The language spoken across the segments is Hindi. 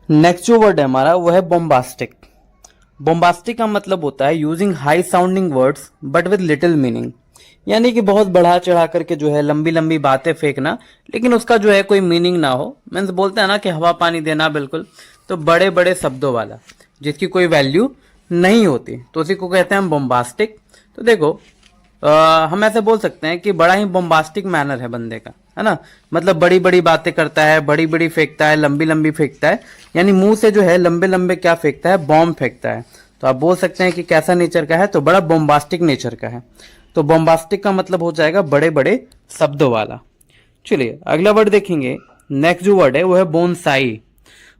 नेक्स्ट जो वर्ड है हमारा वो है बोम्बास्टिक। बोम्बास्टिक का मतलब होता है using high sounding words but with little meaning, यानी कि बहुत बढ़ा चढ़ा करके जो है लंबी लंबी बातें फेंकना, लेकिन उसका जो है कोई मीनिंग ना हो। मीन्स बोलते हैं ना कि हवा पानी देना, बिल्कुल। तो बड़े बड़े शब्दों वाला जिसकी कोई वैल्यू नहीं होती, तो उसी को कहते हैं हम बोम्बास्टिक। तो देखो हम ऐसे बोल सकते हैं कि बड़ा ही बोम्बास्टिक मैनर है बंदे का, है ना। मतलब बड़ी बड़ी बातें करता है, बड़ी बड़ी फेंकता है, लंबी लंबी फेंकता है, यानी मुंह से जो है लंबे लंबे क्या फेंकता है, बॉम्ब फेंकता है। तो आप बोल सकते हैं कि कैसा नेचर का है, तो बड़ा बोम्बास्टिक नेचर का है। तो बोम्बास्टिक का मतलब हो जाएगा बड़े बड़े शब्दों वाला। चलिए अगला वर्ड देखेंगे। नेक्स्ट जो वर्ड है वो है बोनसाई।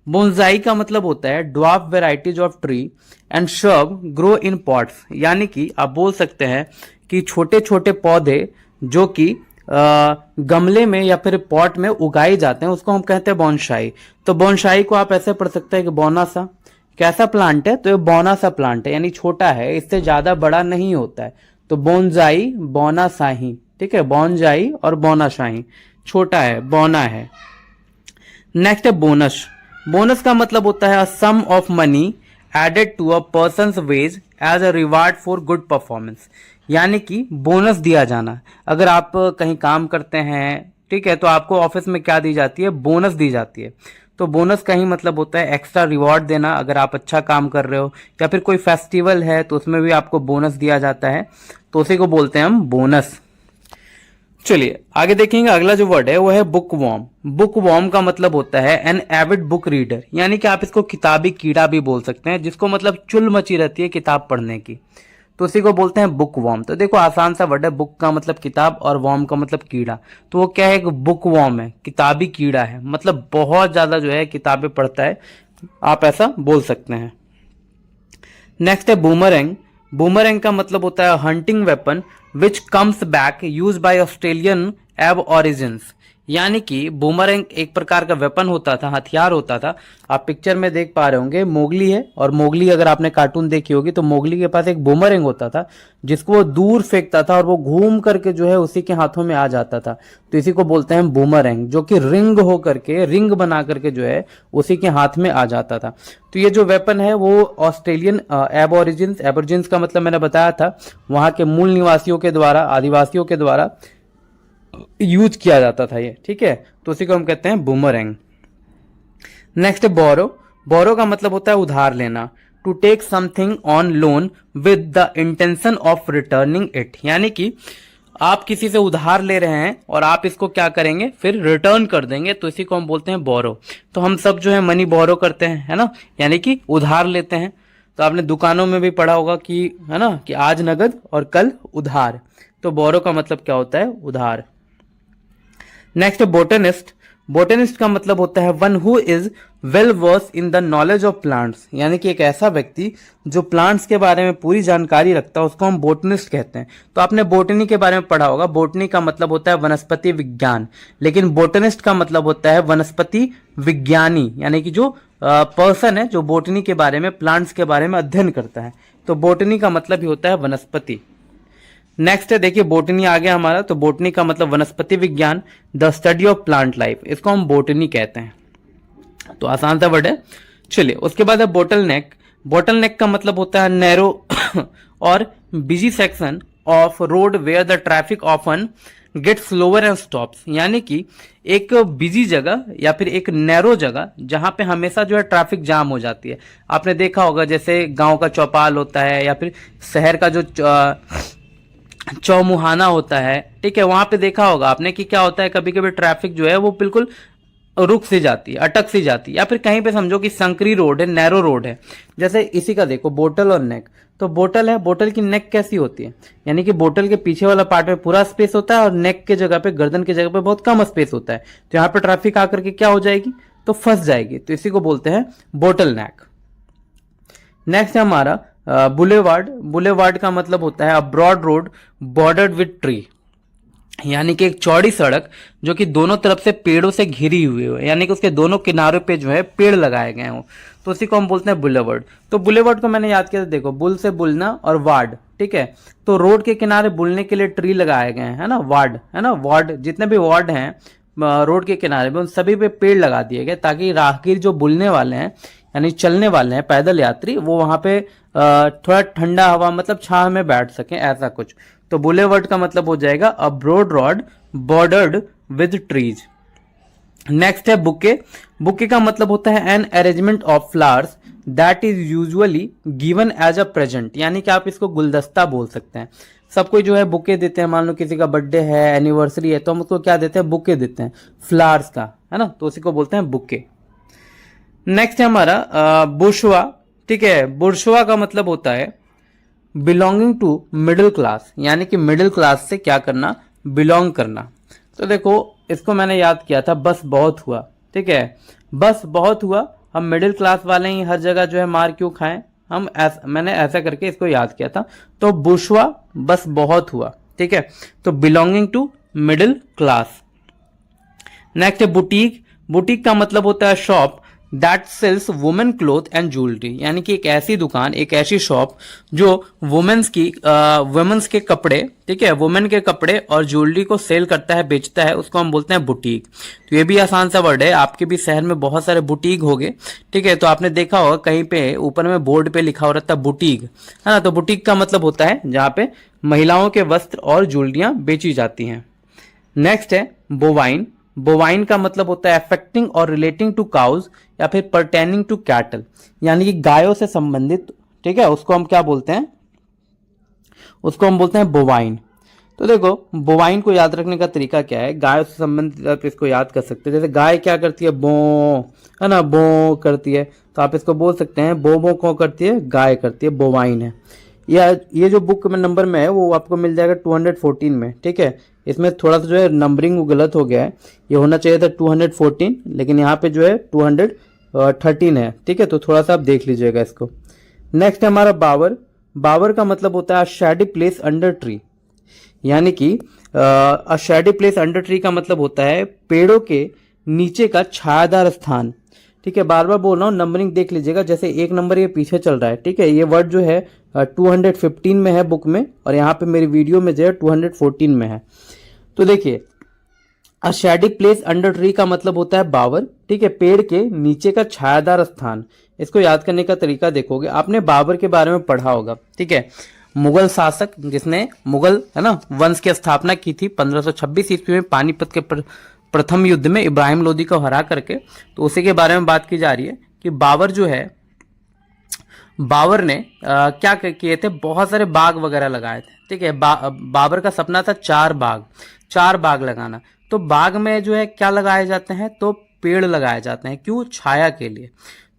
बोनसाई का मतलब होता है dwarf varieties of tree and shrub grow in pots, यानी कि आप बोल सकते हैं कि छोटे छोटे पौधे जो कि गमले में या फिर पॉट में उगाए जाते हैं, उसको हम कहते हैं बोनसाई। तो बोनसाई को आप ऐसे पढ़ सकते हैं कि बौना सा। कैसा प्लांट है, तो ये बौना सा प्लांट है, यानी छोटा है, इससे ज्यादा बड़ा नहीं होता है। तो बोनसाई, बौना शाही, ठीक है, बोनसाई और बौना शाही, छोटा है, बौना है। नेक्स्ट है बोनस। बोनस का मतलब होता है sum of money added to a person's wage as a reward for good performance, यानी कि बोनस दिया जाना। अगर आप कहीं काम करते हैं, ठीक है, तो आपको ऑफिस में क्या दी जाती है, बोनस दी जाती है। तो बोनस का ही मतलब होता है एक्स्ट्रा रिवॉर्ड देना, अगर आप अच्छा काम कर रहे हो, या फिर कोई फेस्टिवल है तो उसमें भी आपको बोनस दिया जाता है, तो उसी को बोलते हैं हम बोनस। चलिए आगे देखेंगे। अगला जो वर्ड है वो है बुक वॉर्म। बुक वॉर्म का मतलब होता है एन एविड बुक रीडर, यानी कि आप इसको किताबी कीड़ा भी बोल सकते हैं, जिसको मतलब चुल मची रहती है किताब पढ़ने की, तो उसी को बोलते हैं बुक वॉर्म। तो देखो आसान सा वर्ड है, बुक का मतलब किताब और वॉर्म का मतलब कीड़ा। तो वो क्या है, एक बुक वॉर्म है, किताबी कीड़ा है, मतलब बहुत ज्यादा जो है किताबें पढ़ता है, आप ऐसा बोल सकते हैं। नेक्स्ट है बूमरैंग। बूमरैंग का मतलब होता है hunting weapon which comes back use by Australian एब ओरिजिन्स, यानी कि बूमरैंग एक प्रकार का वेपन होता था, हथियार होता था। आप पिक्चर में देख पा रहे होंगे, मोगली है, और मोगली अगर आपने कार्टून देखी होगी तो मोगली के पास एक बूमरैंग होता था जिसको वो दूर फेंकता था और वो घूम करके जो है उसी के हाथों में आ जाता था। तो इसी को बोलते हैं बूमरैंग, जो कि रिंग हो करके, रिंग बना करके जो है उसी के हाथ में आ जाता था। तो ये जो वेपन है वो ऑस्ट्रेलियन एबोरिजिन्स, एबोरिजिन्स का मतलब मैंने बताया था वहां के मूल निवासियों के द्वारा, आदिवासियों के द्वारा यूज किया जाता था ये, ठीक है। तो उसी को हम कहते हैं बूमरैंग। नेक्स्ट है बोरो। बोरो का मतलब होता है उधार लेना, to take something on loan with the intention of returning it, यानी कि आप किसी से उधार ले रहे हैं और आप इसको क्या करेंगे, फिर रिटर्न कर देंगे, तो इसी को हम बोलते हैं बोरो। तो हम सब जो है मनी बोरो करते हैं, है ना, यानी कि उधार लेते हैं। तो आपने दुकानों में भी पढ़ा होगा कि, है ना, कि आज नगद और कल उधार। तो बोरो का मतलब क्या होता है, उधार। Next botanist. बोटेनिस्ट का मतलब होता है one who is well versed in the knowledge of plants, यानी कि एक ऐसा व्यक्ति जो प्लांट्स के बारे में पूरी जानकारी रखता है, उसको हम बोटनिस्ट कहते हैं। तो आपने बोटनी के बारे में पढ़ा होगा, बोटनी का मतलब होता है वनस्पति विज्ञान, लेकिन बोटनिस्ट का मतलब होता है वनस्पति विज्ञानी, यानी कि जो पर्सन है जो बोटनी के बारे में, प्लांट्स के बारे में अध्ययन करता है। तो बोटनी का मतलब ही होता है वनस्पति। नेक्स्ट है, देखिए बोटनी आ गया हमारा। तो बोटनी का मतलब वनस्पति विज्ञान, the study of plant life, इसको हम बोटनी कहते हैं। तो आसान सा वर्ड है। चलिए उसके बाद है बोटल नेक। बोटल नेक का मतलब होता है नैरो और busy section of road where the traffic often get slower and stops, यानी कि एक बिजी जगह या फिर एक नैरो जगह जहां पे हमेशा जो है ट्रैफिक जाम हो जाती है। आपने देखा होगा जैसे गांव का चौपाल होता है या फिर शहर का जो चौमुहाना होता है, ठीक है, वहां पे देखा होगा आपने कि क्या होता है, कभी कभी ट्रैफिक जो है वो बिल्कुल रुक सी जाती है, अटक सी जाती है, या फिर कहीं पे समझो कि संकरी रोड है, नैरो रोड है। जैसे इसी का देखो बोतल और नेक। तो बोतल है, बोतल की नेक कैसी होती है, यानी कि बोतल के पीछे वाला पार्ट में पूरा स्पेस होता है और नेक के जगह पे, गर्दन की जगह पे बहुत कम स्पेस होता है। तो यहाँ पे ट्रैफिक आकर के क्या हो जाएगी, तो फंस जाएगी। तो इसी को बोलते हैं बोटल नेक। नेक्स्ट है हमारा बुलेवार्ड। बुलेवार्ड का मतलब होता है a broad road bordered with tree, यानी कि एक चौड़ी सड़क जो कि दोनों तरफ से पेड़ों से घिरी हुई हो, यानी कि उसके दोनों किनारों पे जो है पेड़ लगाए गए हों, तो उसी को हम बोलते हैं बुलेवार्ड। तो बुलेवार्ड को मैंने याद किया, देखो बुल से बुलना और वार्ड, ठीक है, तो रोड के किनारे बुलने के लिए ट्री लगाए गए हैं, है ना, वार्ड, है ना, वार्ड, जितने भी वार्ड हैं रोड के किनारे में उन सभी पे पेड़ लगा दिए गए ताकि राहगीर जो बुलने वाले हैं यानी चलने वाले हैं पैदल यात्री वो वहां पे थोड़ा ठंडा हवा मतलब छांव में बैठ सकें, ऐसा कुछ। तो बुलेवर्ड का मतलब हो जाएगा a broad road bordered with trees. Next है बुके। बुके का मतलब होता है an arrangement of flowers that is usually given as a present, यानी कि आप इसको गुलदस्ता बोल सकते हैं। सब कोई जो है बुके देते हैं, मान लो किसी का बर्थडे है, एनिवर्सरी है, तो हम उसको क्या देते हैं, बुके देते हैं फ्लावर्स का, है ना, तो उसी को बोलते हैं बुके। नेक्स्ट है हमारा बुर्शवा। ठीक है, बुर्शवा का मतलब होता है बिलोंगिंग टू मिडिल क्लास, यानी कि मिडिल क्लास से क्या करना, बिलोंग करना। तो देखो इसको मैंने याद किया था, बस बहुत हुआ। ठीक है, बस बहुत हुआ, हम मिडिल क्लास वाले ही हर जगह जो है मार क्यों खाएं, मैंने ऐसा करके इसको याद किया था। तो बुर्शवा बस बहुत हुआ। ठीक है, तो belonging to middle class. Next है बुटीक। बुटीक का मतलब होता है shop that sells women cloth and jewellery, यानी कि एक ऐसी दुकान, एक ऐसी शॉप जो वुमेन्स के कपड़े, ठीक है, वुमेन के कपड़े और ज्वेलरी को सेल करता है, बेचता है, उसको हम बोलते हैं बुटीक। तो ये भी आसान सा वर्ड है, आपके भी शहर में बहुत सारे बुटीक होंगे। ठीक है, तो आपने देखा होगा कहीं पे ऊपर में बोर्ड पे लिखा हो रहता है बुटीक, है ना। तो बुटीक का मतलब होता है जहां पे महिलाओं के वस्त्र और ज्वेलरियां बेची जाती हैं। नेक्स्ट है बोवाइन। बोवाइन का मतलब होता है अफेक्टिंग और रिलेटिंग टू काउज या फिर परटेनिंग टू कैटल, यानी कि गायों से संबंधित। ठीक है, उसको हम क्या बोलते हैं, उसको हम बोलते हैं बोवाइन। तो देखो बोवाइन को याद रखने का तरीका क्या है, गायों से संबंधित आप इसको याद कर सकते हैं। जैसे गाय क्या करती है, बो, है ना, बो करती है, तो आप इसको बोल सकते हैं बो बो कौन करती है, गाय करती है, बोवाइन है। या ये जो बुक में नंबर में है वो आपको मिल जाएगा 214 में। ठीक है, इसमें थोड़ा सा जो है नंबरिंग गलत हो गया है, ये होना चाहिए था 214, लेकिन यहाँ पे जो है 213 है। ठीक है, तो थोड़ा सा आप देख लीजिएगा इसको। नेक्स्ट है हमारा बावर। बावर का मतलब होता है शैडी प्लेस अंडर ट्री, यानी कि अ शैडी प्लेस अंडर ट्री का मतलब होता है पेड़ों के नीचे का छायादार स्थान। ठीक है, बार बार बोल रहा हूँ, नंबरिंग देख लीजिएगा, जैसे एक नंबर ये पीछे चल रहा है। ठीक है, ये वर्ड जो है 215 में है बुक में, और यहाँ पे मेरी वीडियो में जो है 214 में है। तो देखिए अ शैडी प्लेस अंडर ट्री का मतलब होता है बावर। ठीक है, पेड़ के नीचे का छायादार स्थान। इसको याद करने का तरीका देखोगे, आपने बाबर के बारे में पढ़ा होगा। ठीक है, मुगल शासक जिसने मुगल, है ना, वंश की स्थापना की थी 1526 ईस्वी में पानीपत के प्रथम युद्ध में इब्राहिम लोदी को हरा करके। तो उसी के बारे में बात की जा रही है कि बाबर जो है, बाबर ने क्या किए थे, बहुत सारे बाग वगैरह लगाए थे। ठीक है, बाबर का सपना था चार बाग लगाना। तो बाग में जो है क्या लगाए जाते हैं, तो पेड़ लगाए जाते हैं, क्यों, छाया के लिए।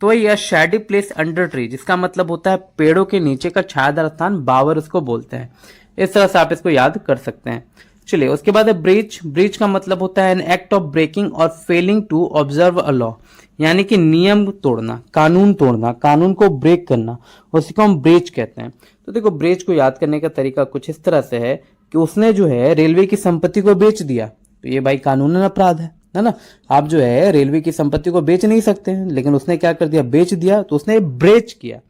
तो यह शैडी प्लेस अंडर ट्री, जिसका मतलब होता है पेड़ों के नीचे का छायादार स्थान, बावर उसको बोलते हैं। इस तरह से आप इसको याद कर सकते हैं। चलिए उसके बाद है ब्रीच। ब्रीच का मतलब होता है एन एक्ट ऑफ ब्रेकिंग और failing to observe a law, यानी कि नियम तोड़ना, कानून तोड़ना, कानून को ब्रेक करना, उसी को हम ब्रीच कहते हैं। तो देखो ब्रीच को याद करने का तरीका कुछ इस तरह से है कि उसने जो है रेलवे की संपत्ति को बेच दिया, तो ये भाई कानूनन अपराध है ना। आप जो है रेलवे की संपत्ति को बेच नहीं सकते हैं, लेकिन उसने क्या कर दिया, बेच दिया, तो उसने ब्रेच किया,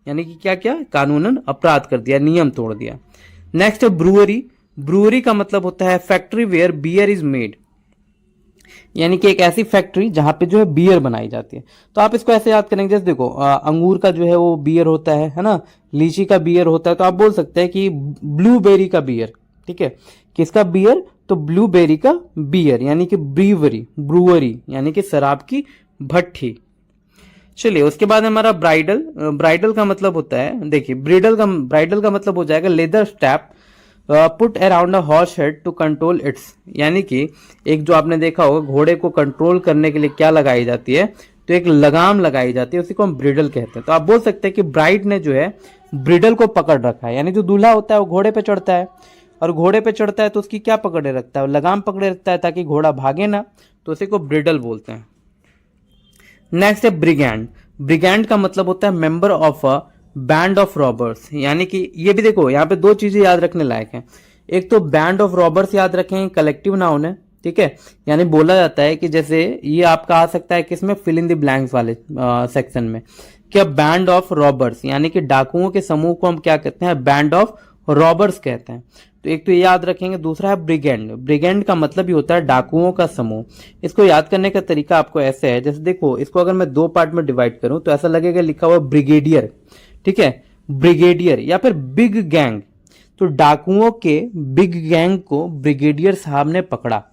यानी कि क्या किया, कानूनन अपराध कर दिया, नियम तोड़ दिया। नेक्स्ट है ब्रूअरी। ब्रूअरी का मतलब होता है factory where beer is made, यानी कि एक ऐसी फैक्ट्री जहां पे जो है बियर बनाई जाती है। तो आप इसको ऐसे याद करेंगे, जैसे देखो अंगूर का जो है वो बियर होता है ना, लीची का बियर होता है, तो आप बोल सकते हैं कि ब्लूबेरी का बियर। ठीक है, किसका बियर, तो ब्लूबेरी का बियर, यानी कि ब्रूअरी यानी कि शराब की भट्टी। चलिए उसके बाद हमारा ब्राइडल। ब्राइडल का मतलब होता है, देखिए ब्राइडल का मतलब हो जाएगा leather strap put around a horse head to control its, यानी कि एक जो आपने देखा होगा घोड़े को कंट्रोल करने के लिए क्या लगाई जाती है, तो एक लगाम लगाई जाती है, उसी को हम ब्रिडल कहते हैं। तो आप बोल सकते हैं कि ब्राइड ने जो है ब्रिडल को पकड़ रखा है, यानी जो दूल्हा होता है वो घोड़े पे चढ़ता है, और घोड़े पे चढ़ता है तो उसकी क्या पकड़े रखता है, लगाम पकड़े रखता है ताकि घोड़ा भागे ना, तो उसी को ब्रिडल बोलते हैं। नेक्स्ट है ब्रिगेंड। ब्रिगेंड का मतलब होता है member of a band of robbers, यानी कि ये भी देखो यहाँ पे दो चीजें याद रखने लायक हैं। एक तो बैंड ऑफ रॉबर्स याद रखें, कलेक्टिव नाउन है। ठीक है, यानी बोला जाता है कि जैसे ये आपका आ सकता है किसमें, फिल इन द ब्लैंक्स वाले सेक्शन में, क्या बैंड ऑफ रॉबर्स, यानी कि डाकुओं के समूह को हम क्या कहते हैं, बैंड ऑफ रॉबर्स कहते हैं। तो एक तो ये याद रखेंगे, दूसरा है ब्रिगेंड। ब्रिगेंड का मतलब ही होता है डाकुओं का समूह। इसको याद करने का तरीका आपको ऐसे है, जैसे देखो इसको अगर मैं दो पार्ट में डिवाइड करूं तो ऐसा लगेगा लिखा हुआ ब्रिगेडियर, ठीक है, ब्रिगेडियर या फिर बिग गैंग। तो डाकुओं के बिग गैंग को ब्रिगेडियर साहब ने पकड़ा,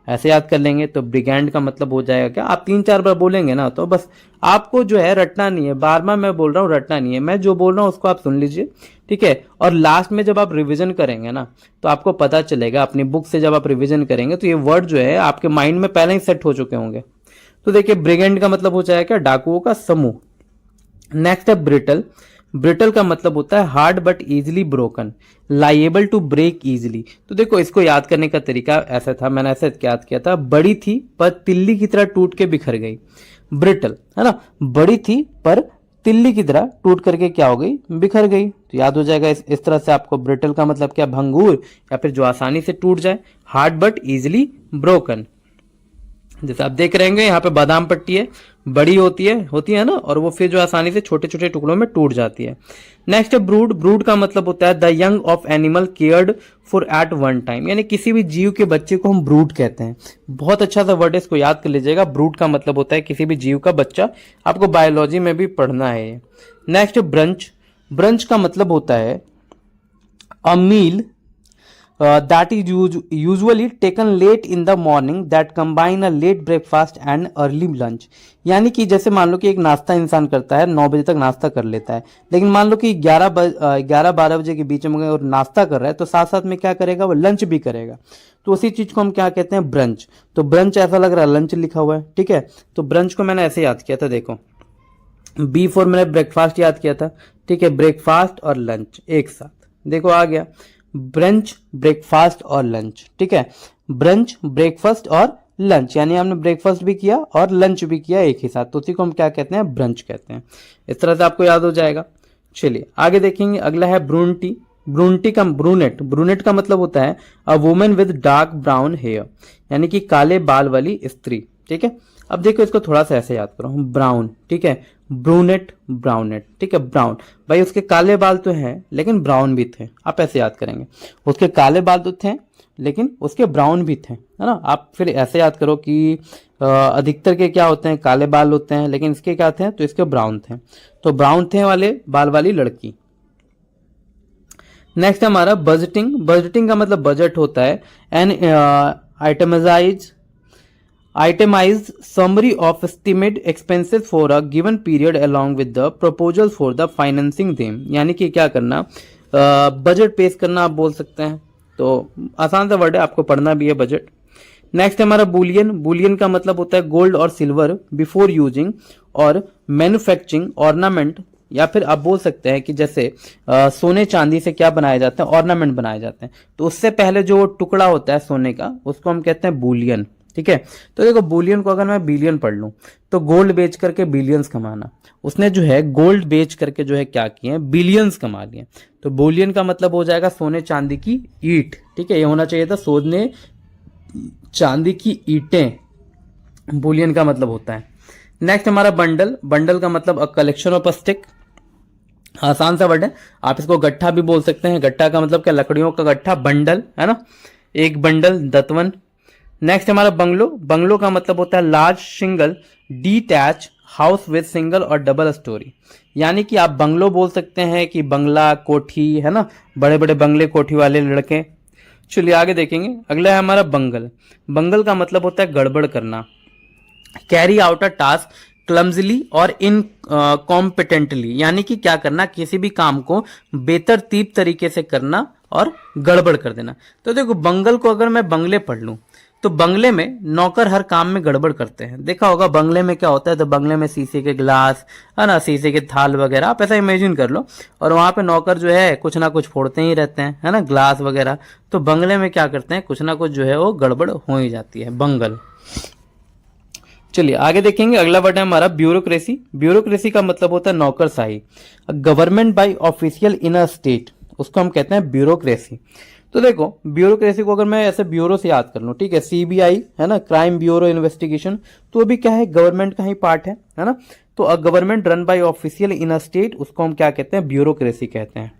ऐसे याद कर लेंगे। तो ब्रिगेंड का मतलब हो जाएगा क्या, आप 3-4 बार बोलेंगे ना तो बस आपको जो है रटना नहीं है, बार बार मैं बोल रहा हूँ रटना नहीं है, मैं जो बोल रहा हूँ उसको आप सुन लीजिए, ठीक है। और लास्ट में जब आप रिवीजन करेंगे ना तो आपको पता चलेगा, अपनी बुक से जब आप रिवीजन करेंगे तो ये वर्ड जो है आपके माइंड में पहले ही सेट हो चुके होंगे। तो देखिए ब्रिगेंड का मतलब हो जाएगा डाकुओं का समूह। नेक्स्ट है ब्रिटल। ब्रिटल का मतलब होता है hard but easily broken, liable to break easily. तो देखो इसको याद करने का तरीका ऐसा था, मैंने ऐसे याद किया था, बड़ी थी पर तिल्ली की तरह टूट के बिखर गई, ब्रिटल है ना, बड़ी थी पर तिल्ली की तरह टूट करके क्या हो गई, बिखर गई। तो याद हो जाएगा इस तरह से आपको ब्रिटल का मतलब क्या, भंगूर या फिर जो आसानी से टूट जाए, हार्ड बट इजिली ब्रोकन। जैसे आप देख रहे होंगे यहाँ पे बादाम पट्टी है, बड़ी होती है ना, और वो फिर जो आसानी से छोटे छोटे टुकड़ों में टूट जाती है। नेक्स्ट है ब्रूड। ब्रूड का मतलब होता है the young of animal cared for at one time, यानी किसी भी जीव के बच्चे को हम ब्रूड कहते हैं। बहुत अच्छा सा वर्ड है, इसको याद कर लीजिएगा। ब्रूड का मतलब होता है किसी भी जीव का बच्चा, आपको बायोलॉजी में भी पढ़ना है। Next brunch. ब्रंच का मतलब होता है अ मील that is usually taken late in the morning that combine a late breakfast and early lunch। यानी कि जैसे मान लो कि एक नाश्ता इंसान करता है, 9 बजे तक नाश्ता कर लेता है, लेकिन मान लो कि 11-12 बजे के बीच में और नाश्ता कर रहा है तो साथ साथ में क्या करेगा, वो लंच भी करेगा। तो उसी चीज को हम क्या कहते हैं, ब्रंच। तो ब्रंच ऐसा लग रहा है लंच लिखा हुआ है, ठीक है। तो ब्रंच को मैंने ऐसे याद किया था, देखो B4 मैंने ब्रेकफास्ट याद किया था, ठीक है, ब्रेकफास्ट और लंच एक साथ, देखो आ गया ब्रंच, ब्रेकफास्ट और लंच, ठीक है। ब्रंच, ब्रेकफास्ट और लंच, यानी हमने ब्रेकफास्ट भी किया और लंच भी किया एक ही साथ, तो उसी को हम क्या कहते हैं, ब्रंच कहते हैं। इस तरह से आपको याद हो जाएगा। चलिए आगे देखेंगे, अगला है ब्रूनटी। ब्रूनटी का ब्रूनेट। ब्रूनेट का मतलब होता है a woman with dark brown hair, यानी कि काले बाल वाली स्त्री, ठीक है। अब देखो इसको थोड़ा सा ऐसे याद करो, ब्राउन, ठीक है, ब्रूनेट, ब्राउनेट, ठीक है। ब्राउन भाई उसके काले बाल तो हैं लेकिन ब्राउन भी थे, आप ऐसे याद करेंगे, उसके काले बाल तो थे लेकिन उसके ब्राउन भी थे, है ना। आप फिर ऐसे याद करो कि अधिकतर के क्या होते हैं, काले बाल होते हैं, लेकिन इसके क्या थे, तो इसके ब्राउन थे, तो ब्राउन थे वाले बाल वाली लड़की। नेक्स्ट हमारा बजटिंग। बजटिंग का मतलब बजट होता है N itemized summary of estimate expenses for a given period along with the proposal for the financing them, यानी कि क्या करना, बजट पेश करना आप बोल सकते हैं। तो आसान सा वर्ड है, आपको पढ़ना भी है बजट। नेक्स्ट हमारा बुलियन। बुलियन का मतलब होता है गोल्ड और सिल्वर बिफोर यूजिंग और मैन्युफैक्चरिंग ऑर्नामेंट, या फिर आप बोल सकते हैं कि जैसे सोने चांदी से क्या बनाए जाते हैं, ऑर्नामेंट बनाए जाते हैं, तो उससे पहले जो टुकड़ा होता है सोने का उसको हम कहते हैं बुलियन, ठीक है। तो देखो बुलियन को अगर मैं बिलियन पढ़ लूं तो गोल्ड बेच करके बिलियंस कमाना, उसने जो है गोल्ड बेच करके जो है क्या किए, बिलियंस कमा लिए। तो बुलियन का मतलब हो जाएगा सोने चांदी की ईट, ठीक है, ये होना चाहिए था सोने चांदी की ईंटें, बुलियन का मतलब होता है। नेक्स्ट हमारा बंडल। बंडल का मतलब अ कलेक्शन ऑफ स्टिक, आसान सा वर्ड है, आप इसको गट्ठा भी बोल सकते हैं। गट्ठा का मतलब क्या, लकड़ियों का गट्ठा, बंडल है ना, एक बंडल, दतवन। नेक्स्ट हमारा बंगलो। बंगलो का मतलब होता है large single detach house with single और डबल स्टोरी, यानी कि आप बंगलो बोल सकते हैं कि बंगला, कोठी, है ना, बड़े बड़े बंगले, कोठी वाले लड़के। चलिए आगे देखेंगे, अगला है हमारा बंगल। बंगल का मतलब होता है गड़बड़ करना, कैरी आउट अ टास्क क्लमजली और इनकॉम्पिटेंटली, यानी कि क्या करना, किसी भी काम को बेतरतीब तरीके से करना और गड़बड़ कर देना। तो देखो बंगल को अगर मैं बंगले पढ़ लूं तो बंगले में नौकर हर काम में गड़बड़ करते हैं, देखा होगा बंगले में क्या होता है, तो बंगले में शीशे के गिलास, है ना, शीशे के थाल वगैरह, आप ऐसा इमेजिन कर लो, और वहां पे नौकर जो है कुछ ना कुछ फोड़ते ही रहते हैं, है ना, ग्लास वगैरह। तो बंगले में क्या करते हैं, कुछ ना कुछ जो है वो गड़बड़ हो ही जाती है, बंगल। चलिए आगे देखेंगे, अगला वर्ड है हमारा ब्यूरोक्रेसी। ब्यूरोक्रेसी का मतलब होता है नौकरशाही, government by official in a state, उसको हम कहते हैं ब्यूरोक्रेसी। तो देखो ब्यूरोक्रेसी को अगर मैं ऐसे ब्यूरो से याद कर लूं, ठीक है, सीबीआई है ना, क्राइम ब्यूरो इन्वेस्टिगेशन, तो वो भी क्या है, गवर्नमेंट का ही पार्ट है ना। तो a government run by official in a state, उसको हम क्या कहते हैं, ब्यूरोक्रेसी कहते हैं।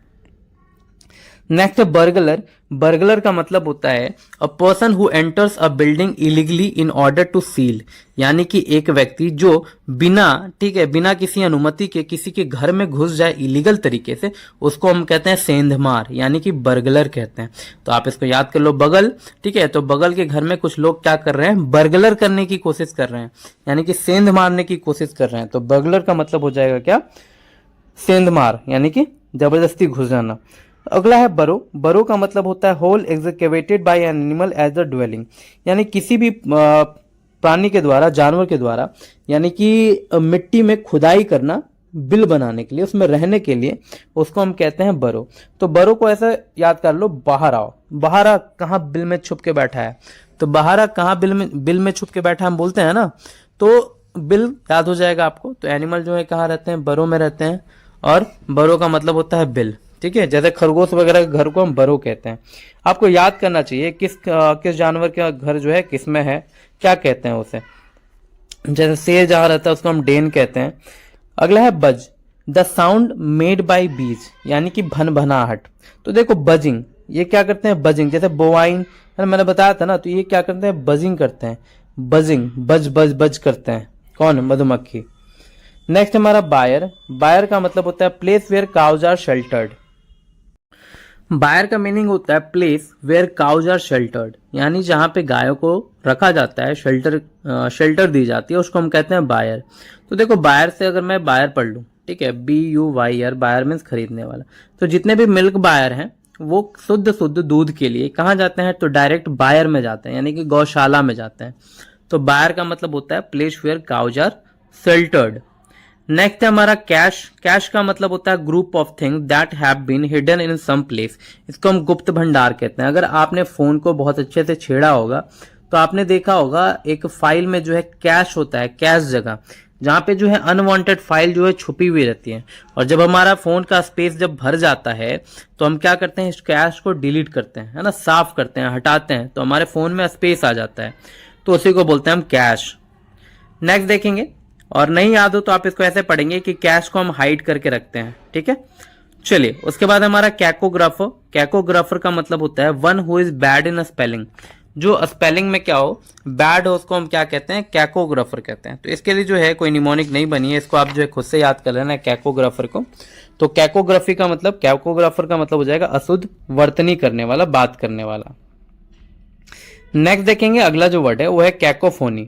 नेक्स्ट है बर्गलर। बर्गलर का मतलब होता है a person who enters a building illegally in order to steal, यानी कि एक व्यक्ति जो बिना, ठीक है, बिना किसी अनुमति के किसी के घर में घुस जाए इलीगल तरीके से, उसको हम कहते हैं सेंधमार, यानी कि बर्गलर कहते हैं। तो आप इसको याद कर लो, बगल, ठीक है। तो बगल के घर में कुछ लोग क्या कर रहे हैं, बर्गलर करने की कोशिश कर रहे हैं, यानी कि सेंध मारने की कोशिश कर रहे हैं। तो बर्गलर का मतलब हो जाएगा क्या, सेंधमार, यानी कि जबरदस्ती घुस जाना। अगला है बरो। बरो का मतलब होता है hole excavated by an animal as a dwelling, यानी किसी भी प्राणी के द्वारा, जानवर के द्वारा, यानी कि मिट्टी में खुदाई करना बिल बनाने के लिए, उसमें रहने के लिए, उसको हम कहते हैं बरो। तो बरो को ऐसा याद कर लो, बाहर आओ। बहारा कहाँ बिल में छुप के बैठा है, तो बहारा कहाँ बिल में छुप के बैठा हम बोलते हैं ना, तो बिल याद हो जाएगा आपको। तो एनिमल जो है कहाँ रहते हैं, बरो में रहते हैं, और बरो का मतलब होता है बिल, ठीक है। जैसे खरगोश वगैरह के घर को हम बरो कहते हैं। आपको याद करना चाहिए किस जानवर का घर जो है किस में है, क्या कहते हैं उसे। जैसे शेर जहां रहता है उसको हम डेन कहते हैं। अगला है बज। द साउंड मेड बाय बीज, यानी कि भनभनाहट। तो देखो बजिंग, ये क्या करते हैं, बजिंग, जैसे बोवाइन मैंने बताया था ना, तो ये क्या करते हैं, बजिंग करते हैं। बजिंग, बज बज बज करते हैं, कौन, मधुमक्खी। नेक्स्ट हमारा बायर। बायर का मतलब होता है place where cows are sheltered. Byre का मीनिंग होता है place where cows are sheltered, यानी जहां पे गायों को रखा जाता है, शेल्टर दी जाती है, उसको हम कहते हैं बायर। तो देखो बायर से अगर मैं बायर पढ़ लूं, ठीक है, BUYR, बायर मीन्स खरीदने वाला। तो जितने भी मिल्क बायर हैं वो शुद्ध दूध के लिए कहाँ जाते हैं, तो डायरेक्ट बायर में जाते हैं, यानी कि गौशाला में जाते हैं। तो बायर का मतलब होता है place where cows are sheltered. Next है हमारा कैश। कैश का मतलब होता है group of thing that have been hidden in some place, इसको हम गुप्त भंडार कहते हैं। अगर आपने फोन को बहुत अच्छे से छेड़ा होगा तो आपने देखा होगा एक फाइल में जो है कैश होता है, कैश जगह, जहां पे जो है अनवांटेड फाइल जो है छुपी हुई रहती है। और जब हमारा फोन का स्पेस जब भर जाता है तो हम क्या करते हैं, इस कैश को डिलीट करते हैं, है ना, साफ करते हैं, हटाते हैं, तो हमारे फोन में स्पेस आ जाता है, तो उसी को बोलते हैं हम कैश। नेक्स्ट देखेंगे, और नहीं याद हो तो आप इसको ऐसे पढ़ेंगे कि कैश को हम हाइड करके रखते हैं, ठीक है। चलिए, उसके बाद हमारा कैकोग्राफर। कैकोग्राफर का मतलब होता है one who is bad in spelling, जो स्पेलिंग में क्या हो, बैड हो, उसको हम क्या कहते हैं, कैकोग्राफर कहते हैं। तो इसके लिए जो है कोई निमोनिक नहीं बनी है, इसको आप जो है खुद से याद कर लेना है कैकोग्राफर को। तो कैकोग्राफर का मतलब हो जाएगा अशुद्ध वर्तनी करने वाला, बात करने वाला। नेक्स्ट देखेंगे, अगला जो वर्ड है वो है कैकोफोनी।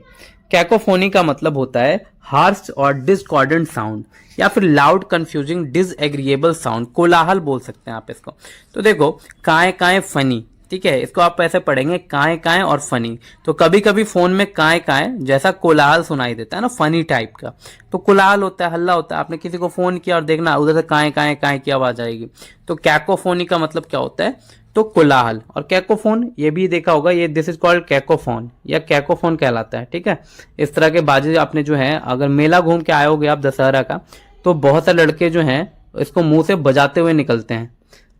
कैकोफोनी का मतलब होता है हार्श और डिस्कॉर्डेंट साउंड, या फिर लाउड कंफ्यूजिंग डिसएग्रीएबल साउंड, कोलाहल बोल सकते हैं आप इसको। तो देखो काए काए फनी, ठीक है, इसको आप ऐसे पढ़ेंगे काए काए और फनी। तो कभी कभी फोन में काए काए जैसा कोलाहल सुनाई देता है ना, फनी टाइप का, तो कोलाहल होता है, हल्ला होता है। आपने किसी को फोन किया और देखना उधर से काए काए काए की आवाज आएगी। तो कैकोफोनी का मतलब क्या होता है, तो कोलाहल। और कैकोफोन ये भी देखा होगा, ये दिस इज कॉल्ड कैकोफोन, या कैकोफोन कहलाता है, ठीक है। इस तरह के बाजे आपने जो है, अगर मेला घूम के आए होगे आप दशहरा का, तो बहुत सारे लड़के जो हैं इसको मुंह से बजाते हुए निकलते हैं।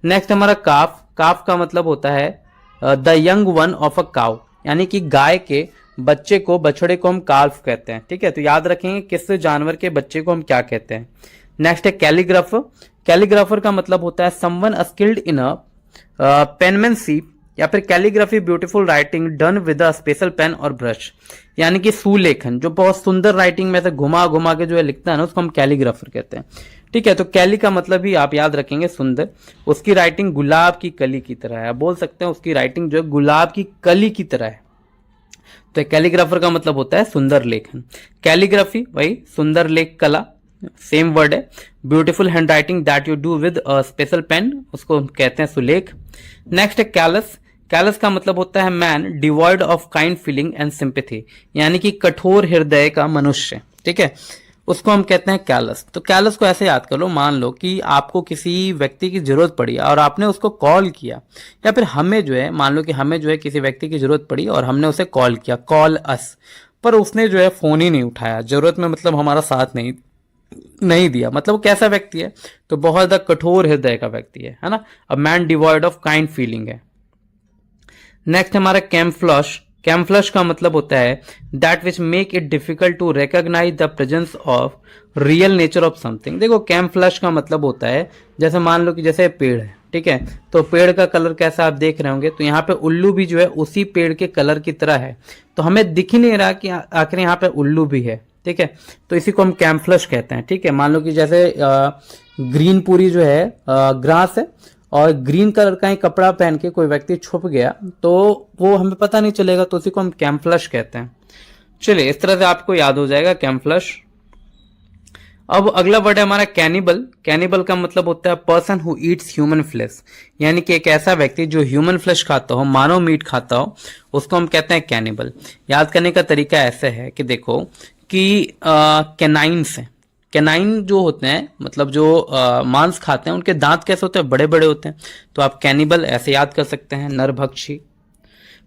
नेक्स्ट हमारा काफ। काफ का मतलब होता है the young one of a cow, यानी कि गाय के बच्चे को, बछड़े को हम काल्फ कहते हैं, ठीक है। तो याद रखेंगे किस जानवर के बच्चे को हम क्या कहते हैं। नेक्स्ट है कैलीग्राफर। कैलीग्राफर का मतलब होता है someone skilled in a penmanship, या फिर calligraphy beautiful writing done with a special pen और ब्रश, यानी कि सुलेखन, जो बहुत सुंदर राइटिंग में से घुमा घुमा के जो है लिखता है ना, उसको हम कैलीग्राफर कहते हैं, ठीक है। तो कैली का मतलब भी आप याद रखेंगे सुंदर, उसकी राइटिंग गुलाब की कली की तरह है, आप बोल सकते हैं उसकी राइटिंग जो है गुलाब की कली की तरह है। तो कैलीग्राफर का मतलब होता है सुंदर लेखन। कैलीग्राफी वही सुंदर लेख कला, सेम वर्ड है। Beautiful hand writing that you do with special pen, उसको कहते हैं सुलेख। नेक्स्ट है कैलस। कैलस का मतलब होता है man devoid of kind feeling and sympathy, यानी कि कठोर हृदय का मनुष्य, ठीक है, उसको हम कहते हैं कैलस। तो कैलस को ऐसे याद कर लो, मान लो कि आपको किसी व्यक्ति की जरूरत पड़ी और आपने उसको कॉल किया, या फिर हमें जो है, मान लो कि हमें जो है किसी व्यक्ति की जरूरत पड़ी और हमने उसे कॉल किया, कॉल अस, पर उसने जो है फोन ही नहीं उठाया, जरूरत में मतलब हमारा साथ नहीं दिया, मतलब वो कैसा व्यक्ति है, तो बहुत ज्यादा कठोर हृदय का व्यक्ति है ना, a man devoid of kind feeling है। नेक्स्ट हमारा कैमफ्लश। कैमफ्लश का मतलब होता है that which make it difficult to recognise the presence of real nature of something. देखो कैमफ्लश का मतलब होता है, जैसे मान लो कि जैसे पेड़ है, ठीक है। तो पेड़ का कलर कैसा आप देख रहे होंगे, तो यहाँ पे उल्लू भी जो है उसी पेड़ के कलर की तरह है, तो हमें दिख ही नहीं रहा कि आखिर यहाँ पे उल्लू भी है, ठीक है। तो इसी को हम कैमफ्लश कहते हैं, ठीक है। मान लो कि जैसे ग्रीन पूरी जो है ग्रास है और ग्रीन कलर का ही कपड़ा पहन के कोई व्यक्ति छुप गया तो वो हमें पता नहीं चलेगा, तो उसी को हम कैमफ्लश कहते हैं। चलिए, इस तरह से आपको याद हो जाएगा कैमफ्लश। अब अगला वर्ड है हमारा कैनिबल। कैनिबल का मतलब होता है person who eats human flesh, यानी कि एक ऐसा व्यक्ति जो ह्यूमन फ्लेश खाता हो, मानव मीट खाता हो, उसको हम कहते हैं कैनिबल। याद करने का तरीका ऐसे है कि देखो कि कैनाइन्स हैं, कैनाइन जो होते हैं मतलब जो मांस खाते हैं, उनके दांत कैसे होते हैं, बड़े बड़े होते हैं। तो आप कैनिबल ऐसे याद कर सकते हैं, नरभक्षी,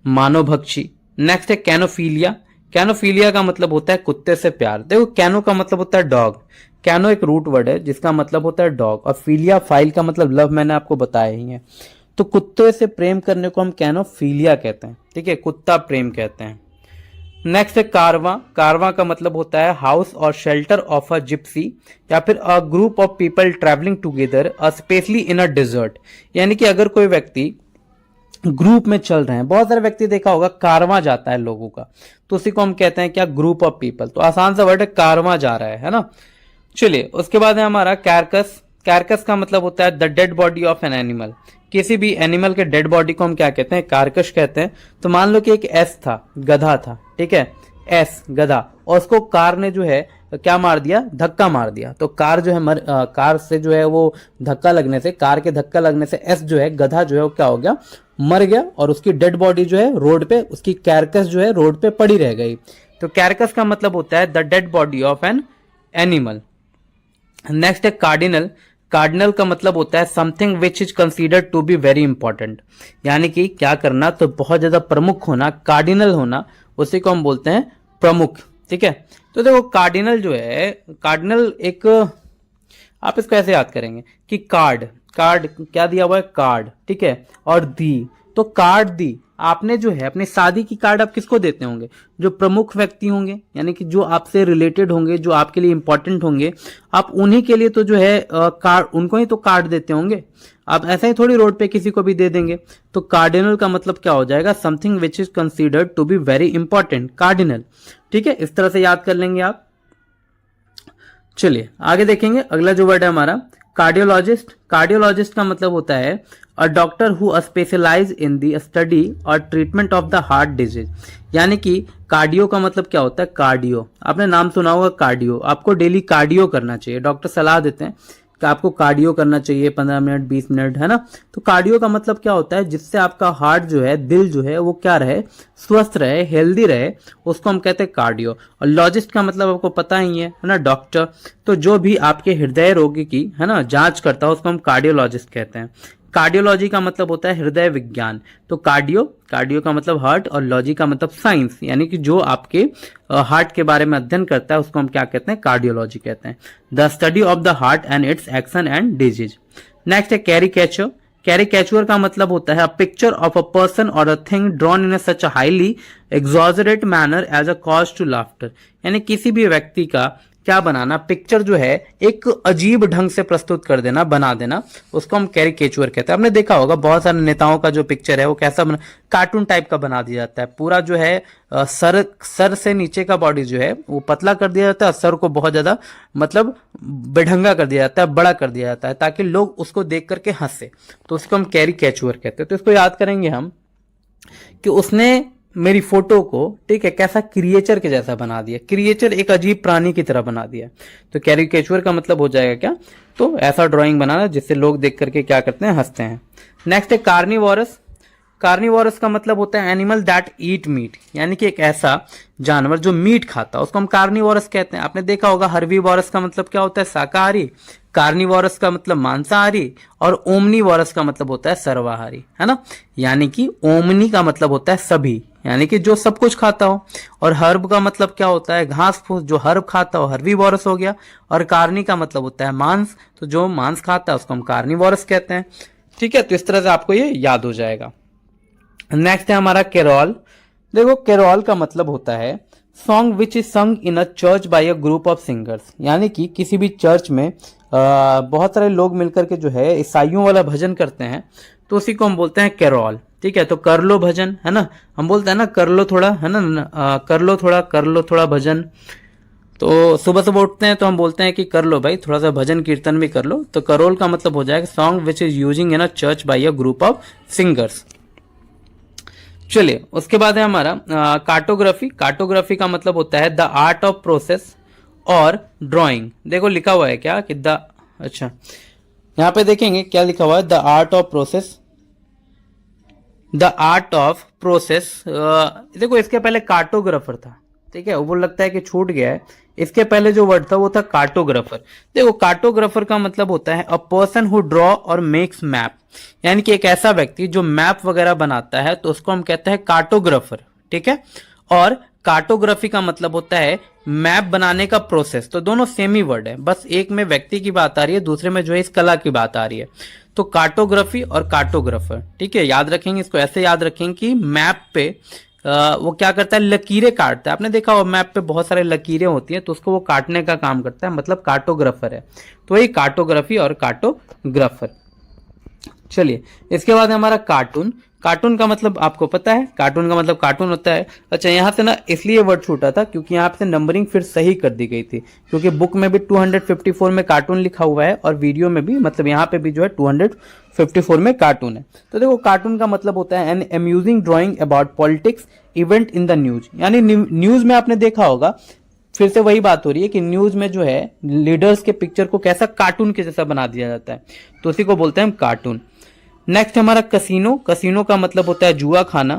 मानवभक्षी। नेक्स्ट है कैनोफीलिया। कैनोफीलिया का मतलब होता है कुत्ते से प्यार। देखो, कैनो का मतलब होता है डॉग, कैनो एक रूट वर्ड है जिसका मतलब होता है डॉग, और फीलिया फाइल का मतलब लव, मैंने आपको बताया ही है। तो कुत्ते से प्रेम करने को हम कैनोफीलिया कहते हैं, ठीक है, कुत्ता प्रेम कहते हैं। नेक्स्ट है कारवा। कारवा का मतलब होता है हाउस और शेल्टर ऑफ अ जिप्सी, या फिर a group of people travelling together specially in a desert, यानी कि अगर कोई व्यक्ति ग्रुप में चल रहे हैं, बहुत सारे व्यक्ति देखा होगा कारवां जाता है लोगों का, तो उसी को हम कहते हैं क्या, ग्रुप ऑफ पीपल। तो आसान सा वर्ड है, कारवां जा रहा है ना। चलिए, उसके बाद है हमारा कैरकस। कैरकस का मतलब होता है the dead body of an animal. किसी भी एनिमल के डेड बॉडी को हम क्या कहते हैं, कारकस कहते हैं। तो मान लो कि एक एस था, गधा था, ठीक है, एस गधा, और उसको कार ने जो है क्या मार दिया, धक्का मार दिया। तो कार जो है कार से जो है वो धक्का लगने से, कार के धक्का लगने से एस जो है, गधा जो है वो क्या हो गया, मर गया, और उसकी डेड बॉडी जो है रोड पे, उसकी कैरकस जो है रोड पे पड़ी रह गई। तो कैरकस का मतलब होता है the dead body of an animal. Next है कार्डिनल। कार्डिनल का मतलब होता है something which is considered to be very important, यानी कि क्या करना, तो बहुत ज्यादा प्रमुख होना, कार्डिनल होना, उसी को हम बोलते हैं प्रमुख, ठीक है। तो देखो, कार्डिनल जो है, कार्डिनल एक, आप इसको ऐसे याद करेंगे कि कार्ड, कार्ड क्या दिया हुआ है, कार्ड, ठीक है, और दी, तो कार्ड दी, आपने जो है अपनी शादी की कार्ड आप किसको देते होंगे, जो प्रमुख व्यक्ति होंगे, यानी कि जो आपसे रिलेटेड होंगे, जो आपके लिए इंपॉर्टेंट होंगे, आप उन्हीं के लिए तो जो है कार्ड, उनको ही तो कार्ड देते होंगे। आप ऐसा ही थोड़ी रोड पे किसी को भी दे देंगे। तो कार्डिनल का मतलब क्या हो जाएगा, something which is considered to be very important, cardinal, ठीक है। इस तरह से याद कर लेंगे आप। चलिए आगे देखेंगे, अगला जो वर्ड है हमारा कार्डियोलॉजिस्ट। कार्डियोलॉजिस्ट का मतलब होता है a doctor who specialize in the study और treatment of the heart disease, यानी कि कार्डियो का मतलब क्या होता है, कार्डियो, आपने नाम सुना होगा कार्डियो, आपको डेली कार्डियो करना चाहिए, डॉक्टर सलाह देते हैं कि आपको कार्डियो करना चाहिए 15 मिनट 20 मिनट, है ना। तो कार्डियो का मतलब क्या होता है, जिससे आपका हार्ट जो है, दिल जो है वो क्या रहे, स्वस्थ रहे, हेल्दी रहे, उसको हम कहते हैं कार्डियो। और लॉजिस्ट का मतलब आपको पता ही है ना, डॉक्टर। तो जो भी आपके हृदय रोगी की, है ना, जांच करता है उसको हम कार्डियोलॉजिस्ट कहते हैं। कार्डियोलॉजी का मतलब होता है हृदय विज्ञान। तो कार्डियो, कार्डियो का मतलब हार्ट, और लॉजी का मतलब साइंस, यानी कि जो आपके हार्ट के बारे में अध्ययन करता है उसको हम क्या कहते हैं, कार्डियोलॉजी कहते हैं। The study of the heart and its action and disease. Next है कैरिकेचर। कैरिकेचर का मतलब होता है a picture of a person और a thing drawn in such a highly exaggerate manner as a cause to laughter, यानी किसी भी व्यक्ति का क्या बनाना, पिक्चर जो है एक अजीब ढंग से प्रस्तुत कर देना, बना देना, उसको हम कैरिकेचर कहते हैं। आपने देखा होगा बहुत सारे नेताओं का जो पिक्चर है वो कैसा बना, कार्टून टाइप का बना दिया जाता है, पूरा जो है सर से नीचे का बॉडी जो है वो पतला कर दिया जाता है, सर को बहुत ज्यादा मतलब बेढंगा कर दिया जाता है, बड़ा कर दिया जाता है, ताकि लोग उसको देख करके हंसे, तो उसको हम कैरिकेचर कहते हैं। तो इसको याद करेंगे हम कि उसने मेरी फोटो को, ठीक है, कैसा, क्रिएचर के जैसा बना दिया, क्रिएचर एक अजीब प्राणी की तरह बना दिया। तो कैरिकेचर का मतलब हो जाएगा क्या, तो ऐसा ड्राइंग बनाना जिससे लोग देख करके क्या करते हैं, हंसते हैं। नेक्स्ट है कार्निवोरस। कार्निवोरस का मतलब होता है एनिमल दैट ईट मीट, यानी कि एक ऐसा जानवर जो मीट खाता है उसको हम कार्निवोरस कहते हैं। आपने देखा होगा हर्बीवोरस का मतलब क्या होता है, शाकाहारी, कार्निवोरस का मतलब मांसाहारी, और ओमनीवोरस का मतलब होता है सर्वाहारी, है ना। यानी कि ओमनी का मतलब होता है सभी, यानी कि जो सब कुछ खाता हो, और हर्ब का मतलब क्या होता है, घास फूस, जो हर्ब खाता हो हर्बीवोरस हो गया, और कार्नी का मतलब होता है मांस, तो जो मांस खाता है उसको हम कार्निवोरस कहते हैं, ठीक है। तो इस तरह से आपको ये याद हो जाएगा। नेक्स्ट है हमारा केरोल। देखो, केरोल का मतलब होता है song which is sung in a church by a group of singers, यानी कि किसी भी चर्च में बहुत सारे लोग मिलकर के जो है ईसाइयों वाला भजन करते हैं, तो उसी को हम बोलते हैं कैरोल। ठीक है, तो कर लो भजन, है ना, हम बोलते हैं ना कर लो थोड़ा, है ना, कर लो थोड़ा भजन। तो सुबह सुबह उठते हैं तो हम बोलते हैं कि कर लो भाई थोड़ा सा भजन कीर्तन भी कर लो। तो करोल का मतलब हो जाएगा song which is using in a church by a group of singers. चलिए, उसके बाद है हमारा कार्टोग्राफी। कार्टोग्राफी का मतलब होता है द आर्ट ऑफ प्रोसेस और ड्राइंग। देखो लिखा हुआ है क्या कि द, अच्छा यहाँ पे देखेंगे क्या लिखा हुआ है, the art of process, the art of process. देखो इसके पहले कार्टोग्राफर था, ठीक है, वो लगता है कि छूट गया है। इसके पहले जो वर्ड था वो था कार्टोग्राफर। देखो कार्टोग्राफर का मतलब होता है अ पर्सन हु ड्रॉ और मेक्स मैप, यानी कि एक ऐसा व्यक्ति जो मैप वगैरह बनाता है तो उसको हम कहते हैं कार्टोग्राफर। ठीक है, और कार्टोग्राफी का मतलब होता है मैप बनाने का प्रोसेस। तो दोनों सेम ही वर्ड है, बस एक में व्यक्ति की बात आ रही है, दूसरे में जो है इस कला की बात आ रही है। तो कार्टोग्राफी और कार्टोग्राफर, ठीक है, याद रखेंगे इसको, ऐसे याद रखेंगे कि मैप पे वो क्या करता है, लकीरें काटता है। आपने देखा हो मैप पे बहुत सारे लकीरें होती हैं, तो उसको वो काटने का काम करता है, मतलब कार्टोग्राफर है। तो वही कार्टोग्राफी और कार्टोग्राफर। चलिए, इसके बाद हमारा कार्टून। कार्टून का मतलब आपको पता है, कार्टून का मतलब कार्टून होता है। अच्छा, यहाँ से ना इसलिए वर्ड छूटा था क्योंकि यहाँ पे नंबरिंग फिर सही कर दी गई थी, क्योंकि बुक में भी 254 में कार्टून लिखा हुआ है और वीडियो में भी, मतलब यहाँ पे भी जो है 254 में कार्टून है। तो देखो कार्टून का मतलब होता है an amusing drawing about politics event in the news, यानी न्यूज में आपने देखा होगा, फिर से वही बात हो रही है कि न्यूज में जो है लीडर्स के पिक्चर को कैसा कार्टून के जैसा बना दिया जाता है, तो उसी को बोलते हैं हम कार्टून। नेक्स्ट हमारा कसिनो। कसिनो का मतलब होता है जुआ खाना।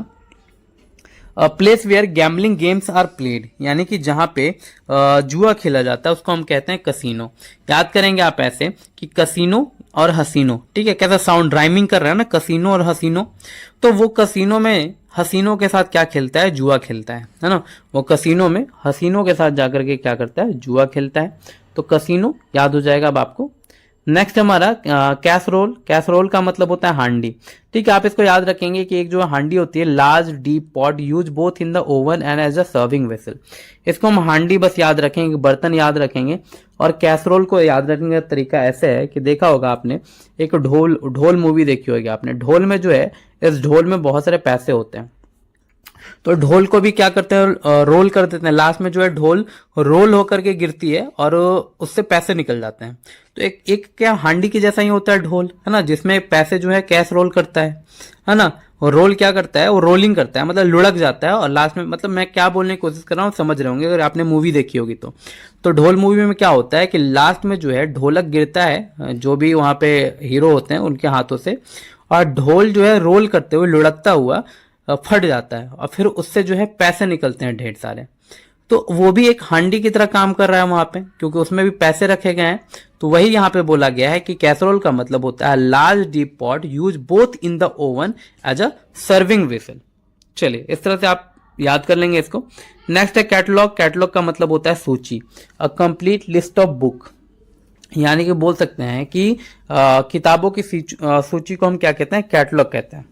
Place where gambling games are played, यानी कि जहां पे जुआ खेला जाता है उसको हम कहते हैं कसिनो। याद करेंगे आप ऐसे कि कसिनो और हसीनो, ठीक है, कैसा साउंड राइमिंग कर रहा है ना, कसिनो और हसीनो। तो वो कसिनो में हसीनों के साथ क्या खेलता है, जुआ खेलता है ना। वो कसिनो में हसीनों के साथ जाकर के क्या करता है, जुआ खेलता है। तो कसिनो याद हो जाएगा अब आपको। नेक्स्ट हमारा कैसरोल। कैसरोल का मतलब होता है हांडी। ठीक है, आप इसको याद रखेंगे कि एक जो हांडी होती है, large deep pot use both in the oven and as a serving vessel. इसको हम हांडी बस याद रखेंगे, बर्तन याद रखेंगे। और कैसरोल को याद रखने का तरीका ऐसे है कि देखा होगा आपने एक ढोल मूवी देखी होगी आपने। ढोल में जो है, इस ढोल में बहुत सारे पैसे होते हैं, तो ढोल को भी क्या करते हैं, रोल कर देते हैं। लास्ट में जो है ढोल रोल होकर के गिरती है और उससे पैसे निकल जाते हैं। तो एक क्या हांडी की जैसा ही होता है ढोल, है ना, जिसमें पैसे जो है कैश रोल करता है ना। और रोल क्या करता है, वो रोलिंग करता है, मतलब लुढ़क जाता है और लास्ट में, मतलब मैं क्या बोलने की कोशिश कर रहा हूँ समझ रहे होंगे अगर आपने मूवी देखी होगी तो ढोल मूवी में क्या होता है कि लास्ट में जो है ढोलक गिरता है, जो भी वहां पे हीरो होते हैं उनके हाथों से, और ढोल जो है रोल करते हुए लुढ़कता हुआ फट जाता है और फिर उससे जो है पैसे निकलते हैं ढेर सारे। तो वो भी एक हांडी की तरह काम कर रहा है वहां पे, क्योंकि उसमें भी पैसे रखे गए हैं। तो वही यहाँ पे बोला गया है कि कैसरोल का मतलब होता है large deep pot use both in the oven as a serving vessel. चलिए, इस तरह से आप याद कर लेंगे इसको। नेक्स्ट है कैटलॉग। कैटलॉग का मतलब होता है सूची, a complete list of book, यानी कि बोल सकते हैं कि किताबों की सूची को हम क्या कहते हैं, कैटलॉग कहते हैं।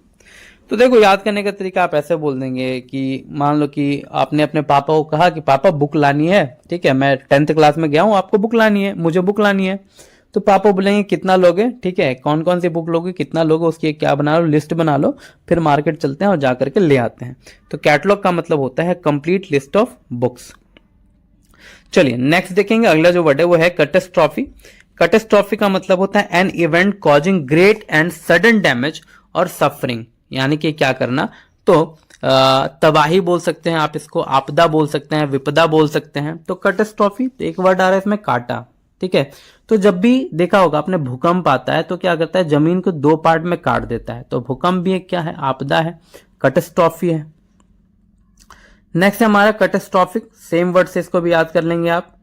तो देखो याद करने का तरीका आप ऐसे बोल देंगे कि मान लो कि आपने अपने पापा को कहा कि पापा बुक लानी है, ठीक है, मैं 10th क्लास में गया हूं, आपको बुक लानी है, मुझे बुक लानी है। तो पापा बोलेंगे कितना लोगे, ठीक है, कौन कौन सी बुक लोगे, कितना लोगे, उसकी क्या बना लो, लिस्ट बना लो, फिर मार्केट चलते हैं और जाकर के ले आते हैं। तो कैटलॉग का मतलब होता है कंप्लीट लिस्ट ऑफ बुक्स। चलिए नेक्स्ट देखेंगे, अगला जो वर्ड है वो है कैटास्ट्रॉफी। कैटास्ट्रॉफी का मतलब होता है an event causing great and sudden damage और सफरिंग, यानी कि क्या करना। तो तबाही बोल सकते हैं आप इसको, आपदा बोल सकते हैं, विपदा बोल सकते हैं। तो कैटास्ट्रॉफी, तो एक वर्ड आ रहा है इसमें काटा, ठीक है। तो जब भी देखा होगा आपने भूकंप आता है तो क्या करता है, जमीन को 2 पार्ट में काट देता है। तो भूकंप भी एक क्या है, आपदा है, कैटास्ट्रॉफी है। नेक्स्ट है हमारा कैटास्ट्रॉफिक, सेम वर्ड से इसको भी याद कर लेंगे आप।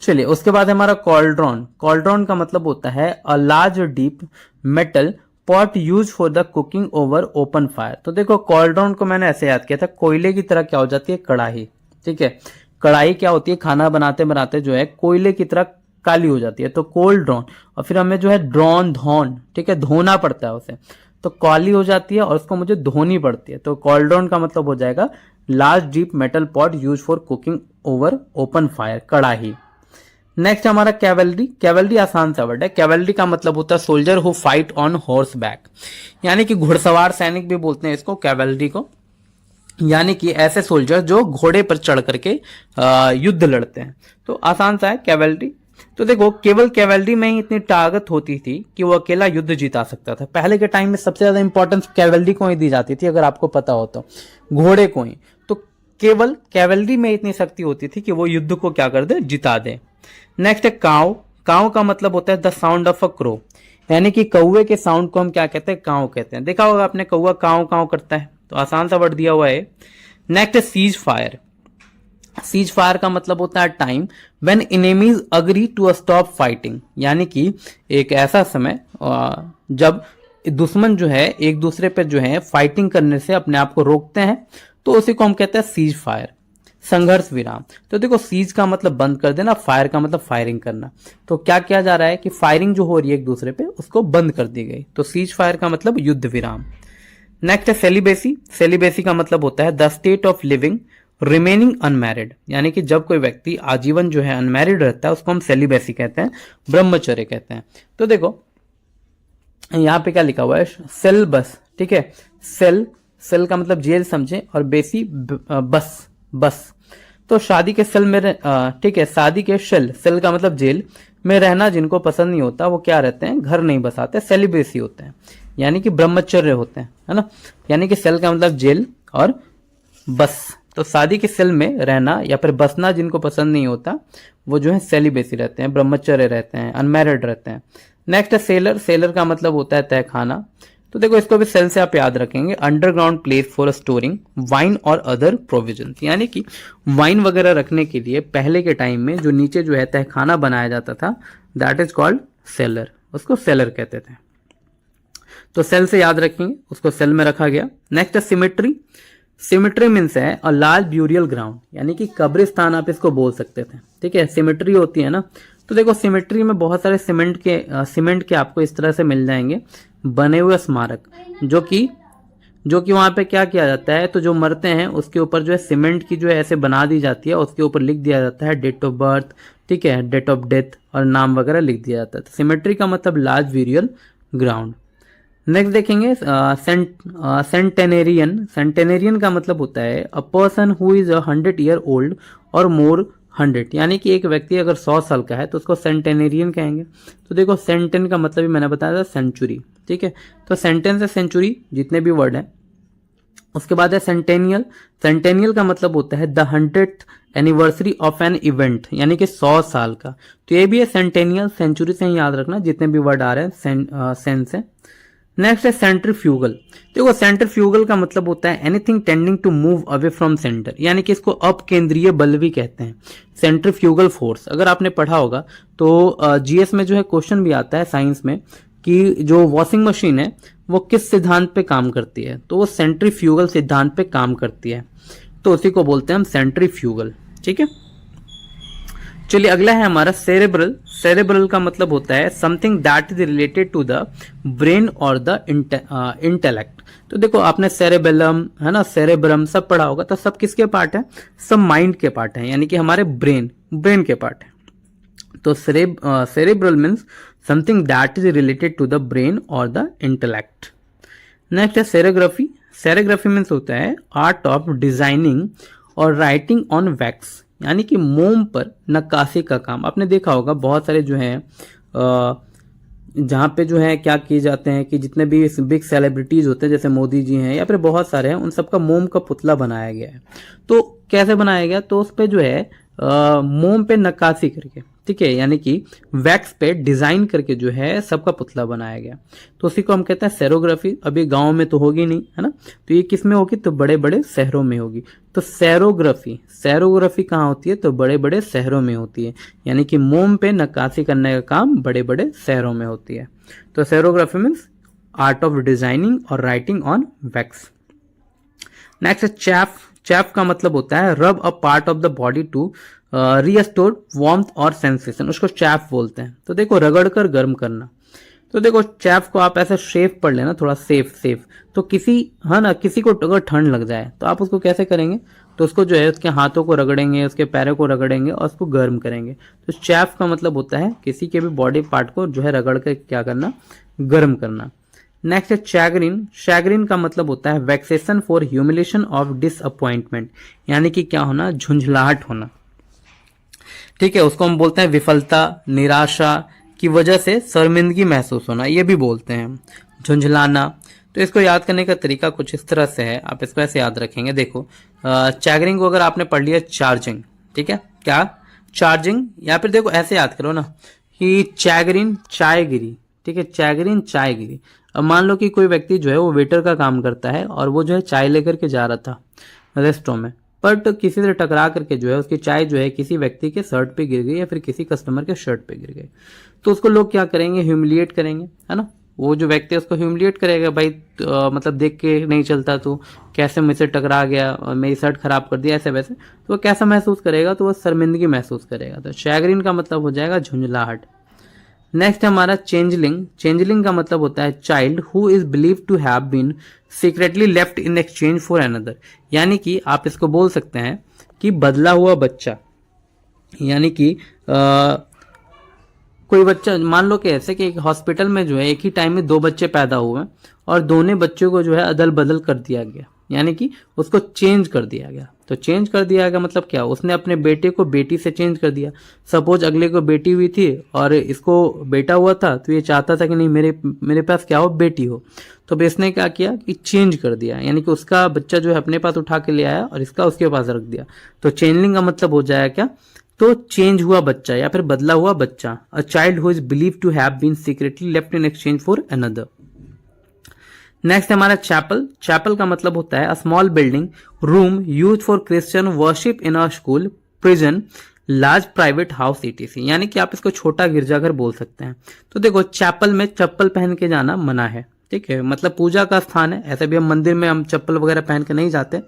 चलिए, उसके बाद हमारा कॉल्ड्रॉन। कॉल्ड्रॉन का मतलब होता है a large deep metal pot use for the cooking over open fire. तो देखो कॉल्ड्रॉन को मैंने ऐसे याद किया था, कोयले की तरह क्या हो जाती है, कढ़ाई, ठीक है। कढ़ाई क्या होती है, खाना बनाते बनाते जो है कोयले की तरह काली हो जाती है, तो कोल्ड ड्रॉन। और फिर हमें जो है ड्रॉन, धोन, ठीक है, धोना पड़ता है उसे, तो काली हो जाती है और उसको मुझे धोनी पड़ती है। तो कॉल्ड्रॉन का मतलब हो जाएगा large deep metal pot use for cooking over open fire, कड़ाही। नेक्स्ट हमारा कैवेलरी। कैवेलरी आसान सा वर्ड है। कैवेलरी का मतलब होता है soldier who fight on horse back, यानी कि घुड़सवार सैनिक भी बोलते हैं इसको, कैवेलरी को, यानी कि ऐसे सोल्जर जो घोड़े पर चढ़ करके युद्ध लड़ते हैं। तो आसान सा है कैवेलरी। तो देखो केवल कैवेलरी में ही इतनी ताकत होती थी कि वो अकेला युद्ध जिता सकता था। पहले के टाइम में सबसे ज्यादा इंपॉर्टेंस कैवेलरी को ही दी जाती थी, अगर आपको पता हो तो, घोड़े को ही। तो केवल कैवेलरी में इतनी शक्ति होती थी कि वो युद्ध को क्या कर दे, जिता दे। नेक्स्ट है काव। काव का मतलब होता है the sound of a crow, यानी कि कौवे के साउंड को हम क्या कहते हैं, काव कहते हैं। देखा होगा आपने कौवा काव काव करता है, तो आसान सा वर्ड दिया हुआ है। नेक्स्ट है सीज फायर। सीज फायर का मतलब होता है time when enemies agree to stop fighting, यानी कि एक ऐसा समय जब दुश्मन जो है एक दूसरे पे जो है फाइटिंग करने से अपने आप को रोकते हैं, तो उसी को हम कहते हैं सीज फायर, संघर्ष विराम। तो देखो सीज का मतलब बंद कर देना, फायर का मतलब फायरिंग करना। तो क्या किया जा रहा है कि फायरिंग जो हो रही है एक दूसरे पे उसको बंद कर दी गई, तो सीज फायर का मतलब युद्ध विराम। नेक्स्ट है सेलिबेसी। सेलिबेसी का मतलब होता है the state of living remaining unmarried, यानी कि जब कोई व्यक्ति आजीवन जो है अनमैरिड रहता है उसको हम सेलिबेसी कहते हैं, ब्रह्मचर्य कहते हैं। तो देखो यहां पे क्या लिखा हुआ है, सेल बस, ठीक है। सेल, सेल का मतलब जेल समझे, और बेसी बस, बस। तो शादी के सेल में ठीक है, शादी के सेल का मतलब जेल में रहना जिनको पसंद नहीं होता वो क्या रहते हैं, घर नहीं बसाते, सेलिब्रेसी होते हैं, यानी कि ब्रह्मचर्य होते हैं, है ना। यानी कि सेल का मतलब जेल और बस। तो शादी के सेल में रहना या फिर बसना जिनको पसंद नहीं होता वो जो है सेलिब्रेसी रहते हैं, ब्रह्मचर्य रहते हैं, अनमैरिड रहते हैं। नेक्स्ट है सेलर। सेलर का मतलब होता है तहखाना। तो देखो इसको भी सेल से आप याद रखेंगे, underground place for storing wine और अदर प्रोविजन, यानी कि वाइन वगैरह रखने के लिए पहले के टाइम में जो नीचे जो है तहखाना बनाया जाता था, दैट इज कॉल्ड सेलर, उसको सेलर कहते थे। तो सेल से याद रखेंगे, उसको सेल में रखा गया। नेक्स्ट है सिमेट्री। सिमेट्री मीन्स है अ लार्ज ब्यूरियल ग्राउंड, यानी कि कब्रिस्तान आप इसको बोल सकते थे, ठीक है। सिमेट्री होती है ना, तो देखो सिमेट्री में बहुत सारे सीमेंट के आपको इस तरह से मिल जाएंगे बने हुए स्मारक, जो कि वहां पे क्या किया जाता है, तो जो मरते हैं उसके ऊपर जो है सीमेंट की जो है ऐसे बना दी जाती है, उसके ऊपर लिख दिया जाता है डेट ऑफ बर्थ, ठीक है, डेट ऑफ डेथ और नाम वगैरह लिख दिया जाता है। तो सिमेट्री का मतलब लार्ज ब्यूरियल ग्राउंड। नेक्स्ट देखेंगे सेंटेनेरियन। सेंटेनेरियन का मतलब होता है a person who is 100 year old और मोर 100, यानी कि एक व्यक्ति अगर 100 साल का है तो उसको सेंटेनेरियन कहेंगे। तो देखो सेंटेन का मतलब भी मैंने बताया था सेंचुरी, ठीक है। तो सेंटेन से सेंचुरी जितने भी वर्ड हैं। उसके बाद है सेंटेनियल। सेंटेनियल का मतलब होता है the 100th anniversary of an event, यानी कि 100 साल का। तो ये भी है सेंटेनियल, सेंचुरी से ही याद रखना जितने भी वर्ड आ रहे हैं सेंस से। नेक्स्ट है सेंट्रीफ्यूगल। देखो सेंट्रीफ्यूगल का मतलब होता है anything tending to move away from centre, यानी कि इसको अपकेंद्रीय बल भी कहते हैं, सेंट्रीफ्यूगल फोर्स। अगर आपने पढ़ा होगा तो जीएस में जो है क्वेश्चन भी आता है साइंस में कि जो वॉशिंग मशीन है वो किस सिद्धांत पे काम करती है, तो वो सेंट्रीफ्यूगल सिद्धांत पे काम करती है, तो उसी को बोलते हैं हम सेंट्रीफ्यूगल, ठीक है। चलिए अगला है हमारा सेरेब्रल। सेरेब्रल का मतलब होता है something that is related to the brain और द इंटेलेक्ट। तो देखो आपने सेरेबेलम, है ना, सेरेब्रम सब पढ़ा होगा, तो सब किसके पार्ट है, सब माइंड के पार्ट है, यानी कि हमारे ब्रेन के पार्ट है। तो cerebral means something that is related to the brain और द इंटेलेक्ट। नेक्स्ट है सेरेग्राफी। सेरेग्राफी मीन्स होता है आर्ट ऑफ डिजाइनिंग और राइटिंग ऑन वैक्स, यानी कि मोम पर नक्काशी का काम। आपने देखा होगा बहुत सारे जो है जहाँ पे जो है क्या किए जाते हैं कि जितने भी बिग सेलिब्रिटीज होते हैं जैसे मोदी जी हैं या फिर बहुत सारे हैं, उन सबका मोम का पुतला बनाया गया है। तो कैसे बनाया गया, तो उस पे जो है मोम पे नक्काशी करके, ठीक है, यानी कि वैक्स पे डिजाइन करके जो है सबका पुतला बनाया गया, तो उसी को हम कहते हैं सेरोग्राफी। अभी गांव में तो होगी नहीं, है ना, तो ये किस में होगी, तो बड़े बड़े शहरों में होगी। तो सेरोग्राफी कहाँ होती है, तो बड़े बड़े शहरों में होती है, यानी कि मोम पे नक्काशी करने का काम बड़े बड़े शहरों में होती है। तो cerography means art of designing और writing on wax. Next chafe. Chafe का मतलब होता है rub a part of the body to restore warmth और सेंसेशन, उसको चैफ बोलते हैं। तो देखो रगड़ कर गर्म करना। तो देखो चैफ को आप ऐसे शेफ पढ़ लेना, थोड़ा सेफ सेफ, तो किसी है ना, किसी को अगर ठंड लग जाए तो आप उसको कैसे करेंगे, तो उसको जो है उसके हाथों को रगड़ेंगे, उसके पैरों को रगड़ेंगे और उसको गर्म करेंगे। तो चैफ का मतलब होता है किसी के भी बॉडी पार्ट को जो है रगड़ के क्या करना, गर्म करना। नेक्स्ट है चैग्रिन। चैग्रिन का मतलब होता है वेक्सेशन फॉर ह्यूमिलेशन ऑफ डिसअपॉइंटमेंट, यानी कि क्या होना, झुंझलाहट होना। ठीक है, उसको हम बोलते हैं विफलता, निराशा की वजह से शर्मिंदगी महसूस होना, ये भी बोलते हैं झुंझलाना। तो इसको याद करने का तरीका कुछ इस तरह से है, आप इसको ऐसे याद रखेंगे। देखो चैगरिंग को अगर आपने पढ़ लिया चार्जिंग, ठीक है, क्या चार्जिंग, या फिर देखो ऐसे याद करो ना कि चैगरिन चाय गिरी, ठीक है, चैगरिन चाय गिरी। अब मान लो कि कोई व्यक्ति जो है वो वेटर का काम करता है और वो जो है चाय लेकर के जा रहा था रेस्टोरेंट में, बट किसी से टकरा करके जो है उसकी चाय जो है किसी व्यक्ति के शर्ट पे गिर गई या फिर किसी कस्टमर के शर्ट पे गिर गई। तो उसको लोग क्या करेंगे, ह्यूमिलिएट करेंगे, है ना, वो जो व्यक्ति है उसको ह्यूमिलिएट करेगा, भाई मतलब देख के नहीं चलता तू, कैसे मुझसे टकरा गया और मेरी शर्ट खराब कर दिया, ऐसे वैसे। तो वो कैसा महसूस करेगा, तो वो शर्मिंदगी महसूस करेगा। तो चैग्रिन का मतलब हो जाएगा झुंझलाहट। नेक्स्ट है हमारा चेंजलिंग। चेंजलिंग का मतलब होता है child who is believe to have been secretly left in exchange for another, यानी कि आप इसको बोल सकते हैं कि बदला हुआ बच्चा, यानी कि कोई बच्चा, मान लो कि ऐसे कि एक हॉस्पिटल में जो है एक ही टाइम में 2 बच्चे पैदा हुए और दोनों बच्चों को जो है अदल बदल कर दिया गया, यानी कि उसको चेंज कर दिया गया। तो चेंज कर दिया गया मतलब क्या, उसने अपने बेटे को बेटी से चेंज कर दिया। सपोज अगले को बेटी हुई थी और इसको बेटा हुआ था, तो ये चाहता था कि नहीं मेरे पास क्या हो, बेटी हो। तो अब इसने क्या किया कि चेंज कर दिया, यानी कि उसका बच्चा जो है अपने पास उठा के ले आया और इसका उसके पास रख दिया। तो चेंजलिंग का मतलब हो जाएगा क्या, तो चेंज हुआ बच्चा या फिर बदला हुआ बच्चा। A child who is believe to have been secretly left in exchange for another. Next हमारा चैपल। चैपल का मतलब होता है a small building room use for Christian worship in a school, prison, large private house ETC, यानी कि आप इसको छोटा गिरजाघर बोल सकते हैं। तो देखो चैपल में चप्पल पहन के जाना मना है, ठीक है, मतलब पूजा का स्थान है। ऐसे भी हम मंदिर में हम चप्पल वगैरह पहन के नहीं जाते,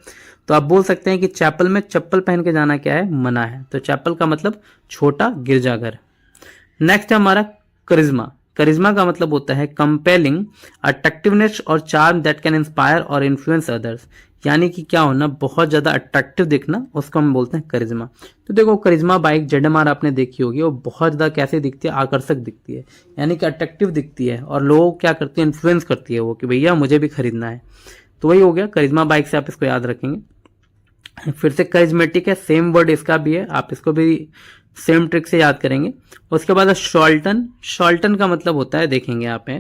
तो आप बोल सकते हैं कि चैपल में चप्पल पहन के जाना क्या है, मना है। तो चैपल का मतलब छोटा गिरजाघर। नेक्स्ट है हमारा करिश्मा। करिश्मा का मतलब होता है कंपेलिंग, अट्रैक्टिवनेस और चार्म दैट कैन इंस्पायर और इन्फ्लुएंस अदर्स, यानी कि क्या होना, बहुत ज्यादा अट्रैक्टिव दिखना, उसको हम बोलते हैं करिश्मा। तो देखो करिश्मा बाइक जेडएमआर आपने देखी होगी, वो बहुत ज्यादा कैसे दिखती है, आकर्षक दिखती है, यानी कि अट्रैक्टिव दिखती है और लोग क्या करती है, इन्फ्लुएंस करती है वो कि भैया मुझे भी खरीदना है। तो वही हो गया करिश्मा बाइक से, आप इसको याद रखेंगे। फिर से करिज्मेटिक है, सेम वर्ड इसका भी है, आप इसको भी सेम ट्रिक से याद करेंगे। उसके बाद शॉल्टन। शॉल्टन का मतलब होता है, देखेंगे यहाँ पे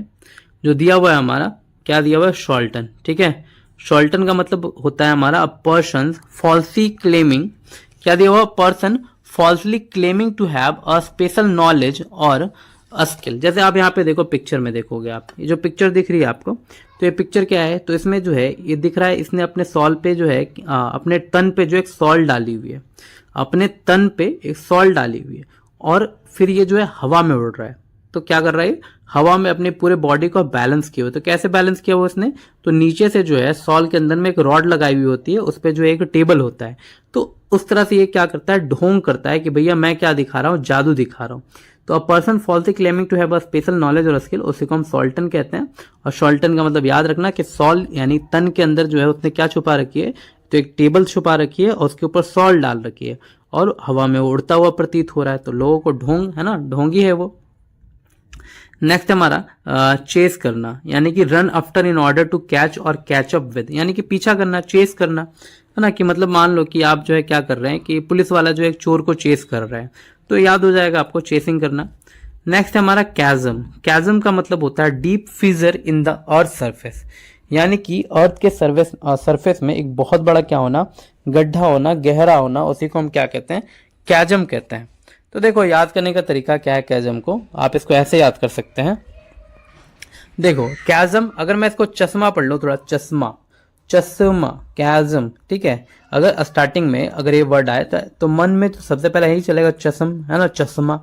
जो दिया हुआ है हमारा, क्या दिया हुआ है, शॉल्टन, ठीक है। शॉल्टन का मतलब होता है हमारा अ पर्सन फॉल्सली क्लेमिंग, क्या दिया हुआ, person falsely claiming to have a special knowledge or a skill. जैसे आप यहाँ पे देखो, पिक्चर में देखोगे आप, ये जो पिक्चर दिख रही है आपको, तो ये पिक्चर क्या है, तो इसमें जो है ये दिख रहा है, इसने अपने सॉल पे जो है अपने तन पे जो एक सॉल डाली हुई है, अपने तन पे एक सॉल डाली हुई है, और फिर ये जो है हवा में उड़ रहा है। तो क्या कर रहा है, हवा में अपने पूरे बॉडी को बैलेंस किया हुआ। तो कैसे बैलेंस किया हुआ उसने, तो नीचे से जो है सॉल के अंदर में एक रॉड लगाई हुई होती है, उस पर जो एक टेबल होता है, तो उस तरह से ये क्या करता है, ढोंग करता है कि भैया मैं क्या दिखा रहा हूँ, जादू दिखा रहा हूँ। तो a person falsely claiming to have a special knowledge or skill, उसी को हम सॉल्टन कहते हैं। और सॉल्टन का मतलब याद रखना कि सॉल यानी तन के अंदर जो है उसने क्या छुपा रखी है, तो एक टेबल छुपा रखी है और उसके ऊपर सॉल्ट डाल रखी है और हवा में उड़ता हुआ प्रतीत हो रहा है, तो लोगों को ढोंग, है ना, ढोंगी है वो। नेक्स्ट हमारा चेस करना, यानी कि run after in order to catch or catch up with, यानी कि पीछा करना, चेस करना, है ना, कि मतलब मान लो कि आप जो है क्या कर रहे हैं कि पुलिस वाला जो है एक चोर को चेस कर रहा है, तो याद हो जाएगा आपको चेसिंग करना। नेक्स्ट हमारा कैज़म। कैज़म का मतलब होता है deep फिजर in the earth surface, यानी कि अर्थ के सरफेस में एक बहुत बड़ा क्या होना, गड्ढा होना, गहरा होना, उसी को हम क्या कहते हैं, कैज़म कहते हैं। तो देखो याद करने का तरीका क्या है कैज़म को, आप इसको ऐसे याद कर सकते हैं। देखो कैज़म, अगर मैं इसको चश्मा पढ़ लूं, थोड़ा चश्मा, चश्मा, कैज़म, ठीक है, अगर स्टार्टिंग में अगर ये वर्ड आए तो मन में तो सबसे पहले यही चलेगा चश्म, है ना, चश्मा।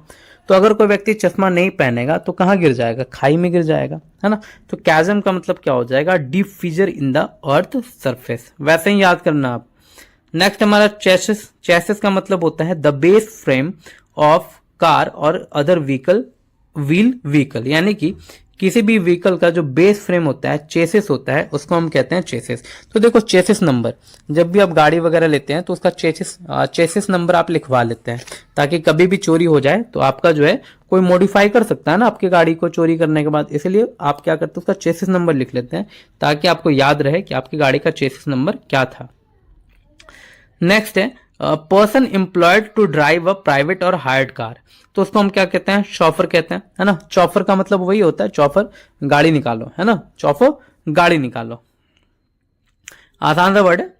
तो अगर कोई व्यक्ति चश्मा नहीं पहनेगा तो कहाँ गिर जाएगा, खाई में गिर जाएगा, है ना। तो कैज़म का मतलब क्या हो जाएगा, deep फिजर in the earth surface, वैसे ही याद करना आप। नेक्स्ट हमारा चेसिस। चेसिस का मतलब होता है the base frame of car और अदर व्हीकल, व्हील व्हीकल, यानी कि किसी भी व्हीकल का जो बेस फ्रेम होता है, चेसिस होता है, उसको हम कहते हैं चेसिस। तो देखो चेसिस नंबर, जब भी आप गाड़ी वगैरह लेते हैं तो उसका चेसिस नंबर आप लिखवा लेते हैं, ताकि कभी भी चोरी हो जाए तो आपका जो है कोई मॉडिफाई कर सकता है ना आपकी गाड़ी को चोरी करने के बाद, इसलिए आप क्या करते हैं उसका चेसिस नंबर लिख लेते हैं, ताकि आपको याद रहे कि आपकी गाड़ी का चेसिस नंबर क्या था। नेक्स्ट है person employed to drive a private or hired car. तो उसको हम क्या कहते हैं, शॉफर कहते हैं, है ना। चॉफर का मतलब वही होता है, चॉफर गाड़ी निकालो, है ना, चॉफर गाड़ी निकालो, आसान सा वर्ड है।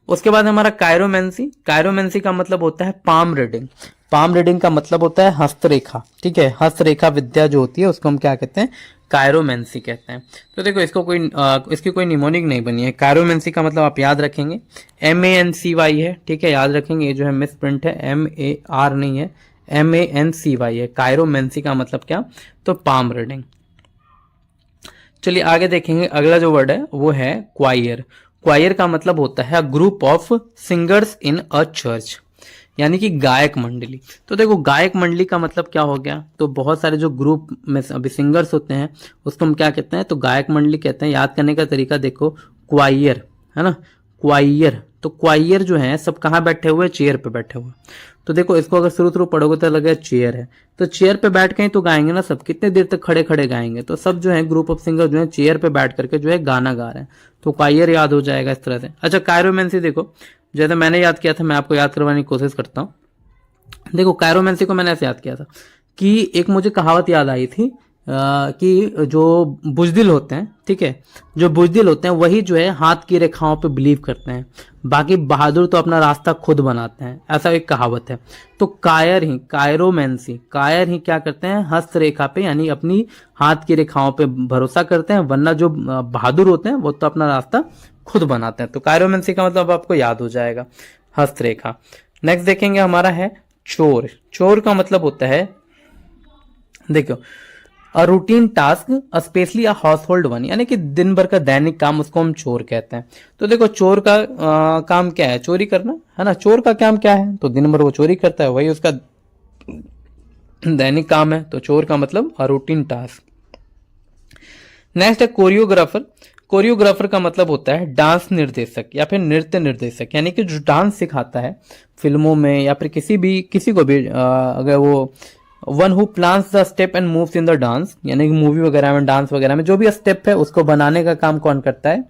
उसके बाद हमारा कायरोमेंसी। कायरोमेंसी का मतलब होता है पाम रीडिंग। पाम रीडिंग का मतलब होता है हस्तरेखा, ठीक है। हस्तरेखा विद्या जो होती है उसको हम क्या कहते हैं, कायरोमेंसी कहते हैं। तो देखो इसको इसकी कोई निमोनिक नहीं बनी है। कायरोमेंसी का मतलब आप याद रखेंगे MANCY है, ठीक है, याद रखेंगे। ये जो है मिस प्रिंट है, MAR नहीं है, MANCY है। कायरोमेंसी का मतलब क्या, तो पाम रीडिंग। चलिए आगे देखेंगे, अगला जो वर्ड है वो है क्वायर। क्वायर का मतलब होता है group of singers in a church, यानी कि गायक मंडली। तो देखो गायक मंडली का मतलब क्या हो गया, तो बहुत सारे जो ग्रुप में अभी सिंगर्स होते हैं उसको हम क्या कहते हैं, तो गायक मंडली कहते हैं। याद करने का तरीका देखो, क्वायर, है ना, क्वायर। तो क्वायर जो है सब कहाँ बैठे हुए, चेयर पे बैठे हुए। तो देखो इसको अगर शुरू पढ़ोगे तो लगेगा चेयर है, तो चेयर पे बैठ के ही तो गाएंगे ना सब, कितने देर तक खड़े खड़े गाएंगे। तो सब जो है ग्रुप ऑफ सिंगर जो है चेयर पे बैठ करके जो है गाना गा रहे हैं, तो क्वायर याद हो जाएगा इस तरह से। अच्छा कायरोमेंसी देखो, जैसे मैंने याद किया था, मैं आपको याद करवाने की कोशिश करता हूँ। देखो कायरोमेंसी को मैंने ऐसे याद किया था कि एक मुझे कहावत याद आई थी कि जो बुजदिल होते हैं, ठीक है, जो बुजदिल होते हैं वही जो है हाथ की रेखाओं पे बिलीव करते हैं, बाकी बहादुर तो अपना रास्ता खुद बनाते हैं, ऐसा एक कहावत है। तो कायर ही, कायरोमेंसी, कायर ही क्या करते हैं, हस्तरेखा पे यानी अपनी हाथ की रेखाओं पे भरोसा करते हैं, वरना जो बहादुर होते हैं वो तो अपना रास्ता खुद बनाते हैं। तो कायरोमेंसी का मतलब आपको याद हो जाएगा, हस्तरेखा। नेक्स्ट देखेंगे हमारा है चोर। चोर का मतलब होता है, देखो a routine task specially a house hold one, यानी कि दिन भर का दैनिक काम, उसको हम चोर कहते हैं। तो देखो चोर का काम क्या है, चोरी करना, है ना। चोर का काम क्या है, तो दिन भर वो चोरी करता है, वही उसका दैनिक काम है। तो चोर का मतलब अ रूटीन टास्क। नेक्स्ट है कोरियोग्राफर। कोरियोग्राफर का मतलब होता है डांस निर्देशक या फिर नृत्य निर्देशक, यानी कि जो डांस सिखाता है फिल्मों में या फिर किसी को भी अगर वो one who plans the step and moves in the dance, यानी कि मूवी वगैरह में, डांस वगैरह में जो भी स्टेप है उसको बनाने का काम कौन करता है,